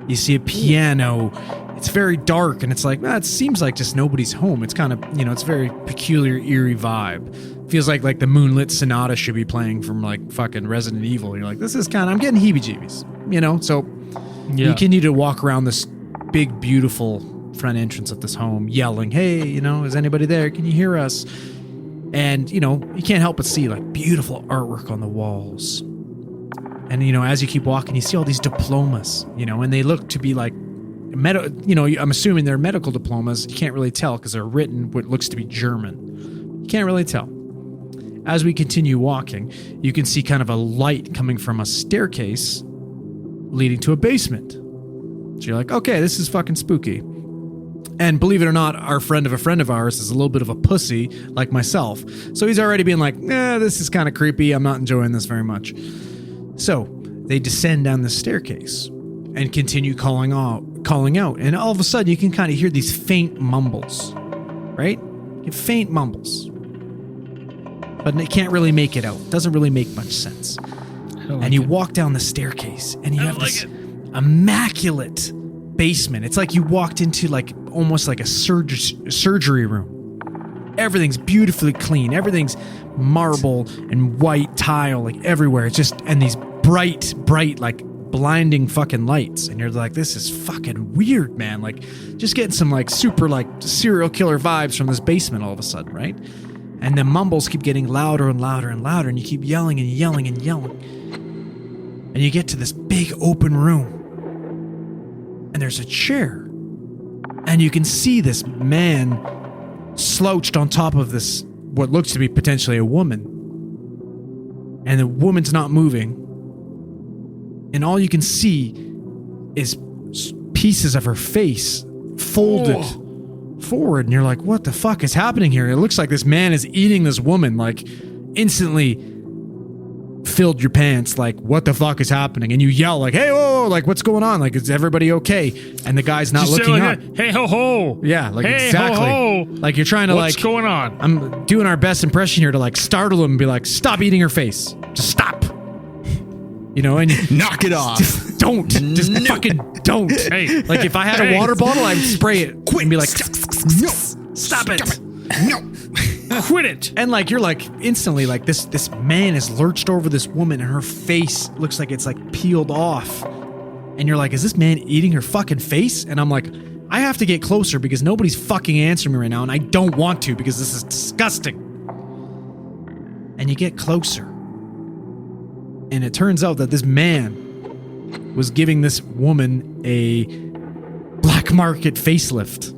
You see a piano. It's very dark, and it's like, it seems like just nobody's home. It's kind of, it's very peculiar, eerie vibe. Feels like the Moonlit Sonata should be playing from like fucking Resident Evil. You're like, this is I'm getting heebie-jeebies, So you continue to walk around this big, beautiful front entrance of this home, yelling, hey, is anybody there? Can you hear us? And, you can't help but see beautiful artwork on the walls. And, as you keep walking, you see all these diplomas, and they look to be I'm assuming they're medical diplomas. You can't really tell because they're written what looks to be German. You can't really tell. As we continue walking, you can see kind of a light coming from a staircase leading to a basement. So you're like, okay, this is fucking spooky. And believe it or not, our friend of a friend of ours is a little bit of a pussy like myself. So he's already being like, this is kind of creepy. I'm not enjoying this very much. So they descend down the staircase and continue calling out. And all of a sudden, you can kind of hear these faint mumbles, right? Faint mumbles. But they can't really make it out. Doesn't really make much sense. And you walk down the staircase, and you have this immaculate basement. It's like you walked into like almost like a surgery room. Everything's beautifully clean. Everything's marble and white tile like everywhere. It's just, and these bright, like blinding fucking lights. And you're like, this is fucking weird, man. Like just getting some like super like serial killer vibes from this basement all of a sudden, right? And the mumbles keep getting louder and louder and louder, and you keep yelling and yelling and yelling. And you get to this big open room. And there's a chair. And you can see this man slouched on top of this, what looks to be potentially a woman. And the woman's not moving. And all you can see is pieces of her face folded forward. And you're like, what the fuck is happening here? It looks like this man is eating this woman, like instantly filled your pants. Like, what the fuck is happening? And you yell like, hey, whoa, like what's going on? Like, is everybody okay? And the guy's not looking like, up. Hey, ho, ho. Yeah, like hey, exactly. Ho, ho. Like you're trying to what's like, going on? I'm doing our best impression here to like startle him and be like, stop eating her face. Just stop. You know, and knock it off. Don't. Just fucking don't. Hey, like if I had a water bottle, I'd spray it and be like, no, stop it. No. Quit it. And like you're like instantly like this man is lurched over this woman and her face looks like it's like peeled off. And you're like, is this man eating her fucking face? And I'm like, I have to get closer because nobody's fucking answering me right now, and I don't want to because this is disgusting. And you get closer. And it turns out that this man was giving this woman a black market facelift.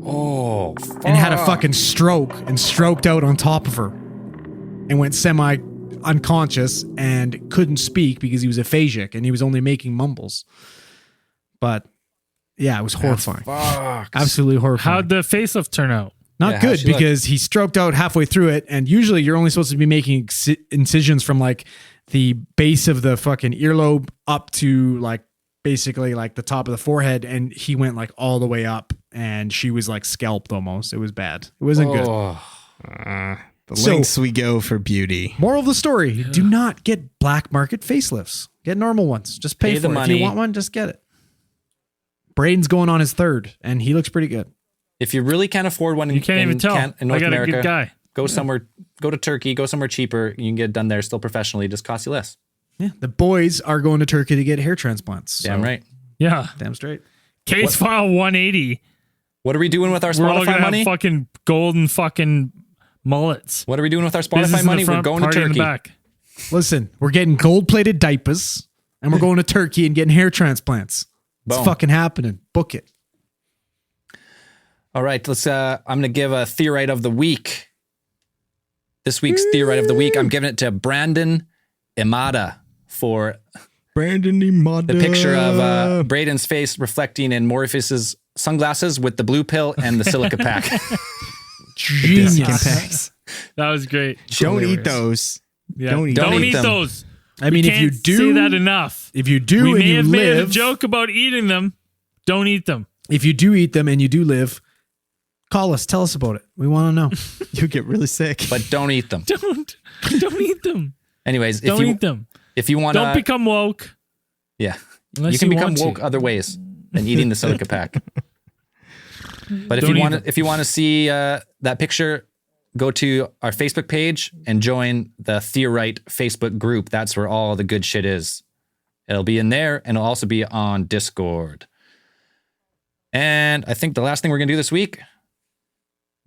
Oh, fuck. And had a fucking stroke and stroked out on top of her and went semi-unconscious and couldn't speak because he was aphasic and he was only making mumbles. But yeah, it was horrifying. Absolutely horrifying. How'd the facelift turn out? Not good because he stroked out halfway through it, and usually you're only supposed to be making incisions from like the base of the fucking earlobe up to like basically like the top of the forehead, and he went like all the way up, and she was like scalped almost. It was bad. It wasn't good. The lengths we go for beauty. Moral of the story, do not get black market facelifts. Get normal ones. Just pay for the it. money. If you want one, just get it. Braden's going on his third, and he looks pretty good. If you really can't afford one, You can't even tell. in North I got America, a good guy. go somewhere, go to Turkey, go somewhere cheaper. You can get it done there still professionally. Just cost you less. Yeah, the boys are going to Turkey to get hair transplants. Damn right. Yeah. Damn straight. Case file 180. What are we doing with our We're all Spotify gonna money? have fucking golden fucking mullets. What are we doing with our Business Spotify in money? the front, We're going to party in the Turkey. back. Listen, we're getting gold-plated diapers, and we're going to Turkey and getting hair transplants. It's Boom. fucking happening. Book it. All right, let's. I'm going to give a theorite of the week. This week's theorite of the week, I'm giving it to Brandon Imada for Brandon Imada. the picture of Braden's face reflecting in Morpheus's sunglasses with the blue pill and the silica pack. Genius. That was great. Don't eat those. Yeah. Don't eat Don't eat eat them. those. I mean, We if you can't do say that enough. if you do We and may you have made a live, joke about eating them. Don't eat them. if you do eat them and you do live, call us. Tell us about it. We want to know. You get really sick. But don't eat them. Don't eat them. Anyways, Don't eat them. if you want Don't to, become woke. yeah, Unless you can you become want to. woke other ways than eating the silica pack. But if Don't you eat want them. to, if you want to see that picture, go to our Facebook page and join the Theorite Facebook group. That's where all the good shit is. It'll be in there, and it'll also be on Discord. And I think the last thing we're gonna do this week,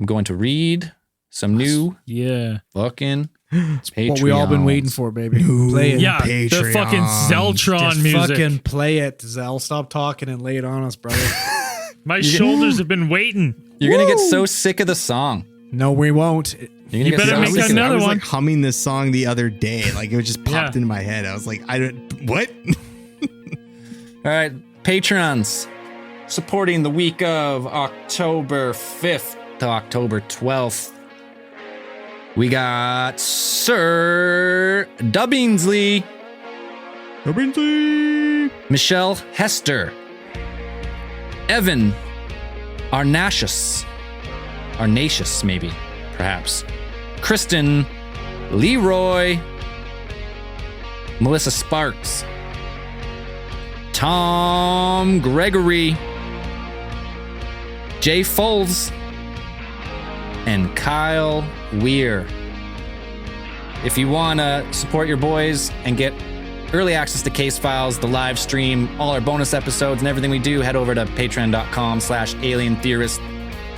I'm going to read some new Yeah. fucking What we all been waiting for, baby. Play it. Yeah. The fucking Zeltron Just music. fucking play it, Zell. Stop talking and lay it on us, brother. My shoulders have been waiting. You're gonna get so sick of the song. No, we won't. You're gonna You get better so make sick of it. another I was one. like humming this song the other day. Like it just popped Yeah. into my head. I was like, what? All right, patrons supporting the week of October 5th to October 12th. We got Sir Dubbingsley, Michelle Hester, Evan Arnashus maybe, perhaps, Kristen Leroy, Melissa Sparks, Tom Gregory, Jay Foles, and Kyle Weir. If you want to support your boys and get early access to case files, the live stream, all our bonus episodes, and everything we do, head over to patreon.com/Alien Theorist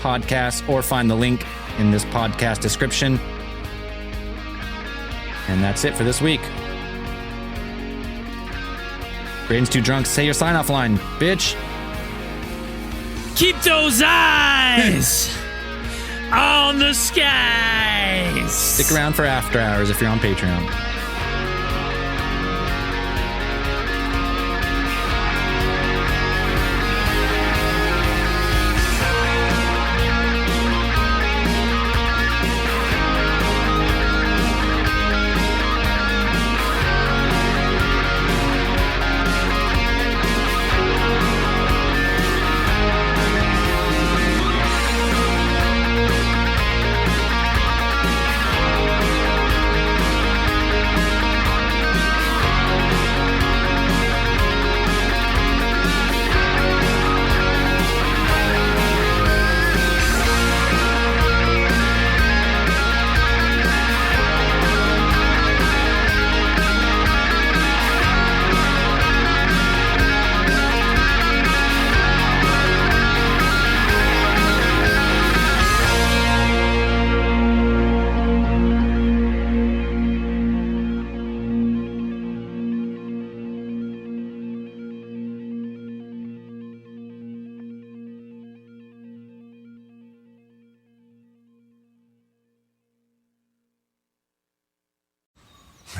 Podcast or find the link in this podcast description. And that's it for this week. Braden's too drunk. Say your sign-off line, bitch. Keep those eyes on the skies. Stick around for After Hours if you're on Patreon.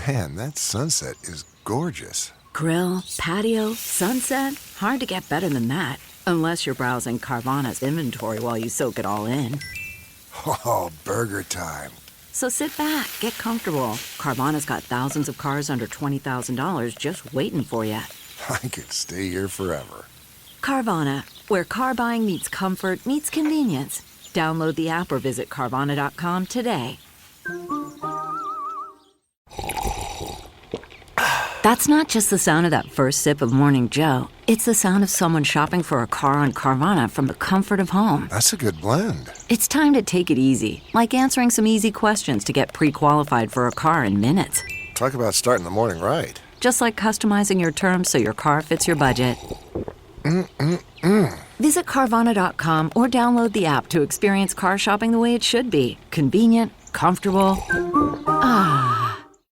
Man, that sunset is gorgeous. Grill, patio, sunset. Hard to get better than that. Unless you're browsing Carvana's inventory while you soak it all in. Oh, burger time. So sit back, get comfortable. Carvana's got thousands of cars under $20,000 just waiting for you. I could stay here forever. Carvana, where car buying meets comfort meets convenience. Download the app or visit Carvana.com today. That's not just the sound of that first sip of Morning Joe. It's the sound of someone shopping for a car on Carvana from the comfort of home. That's a good blend. It's time to take it easy, like answering some easy questions to get pre-qualified for a car in minutes. Talk about starting the morning right. Just like customizing your terms so your car fits your budget. Visit Carvana.com or download the app to experience car shopping the way it should be. Convenient, comfortable.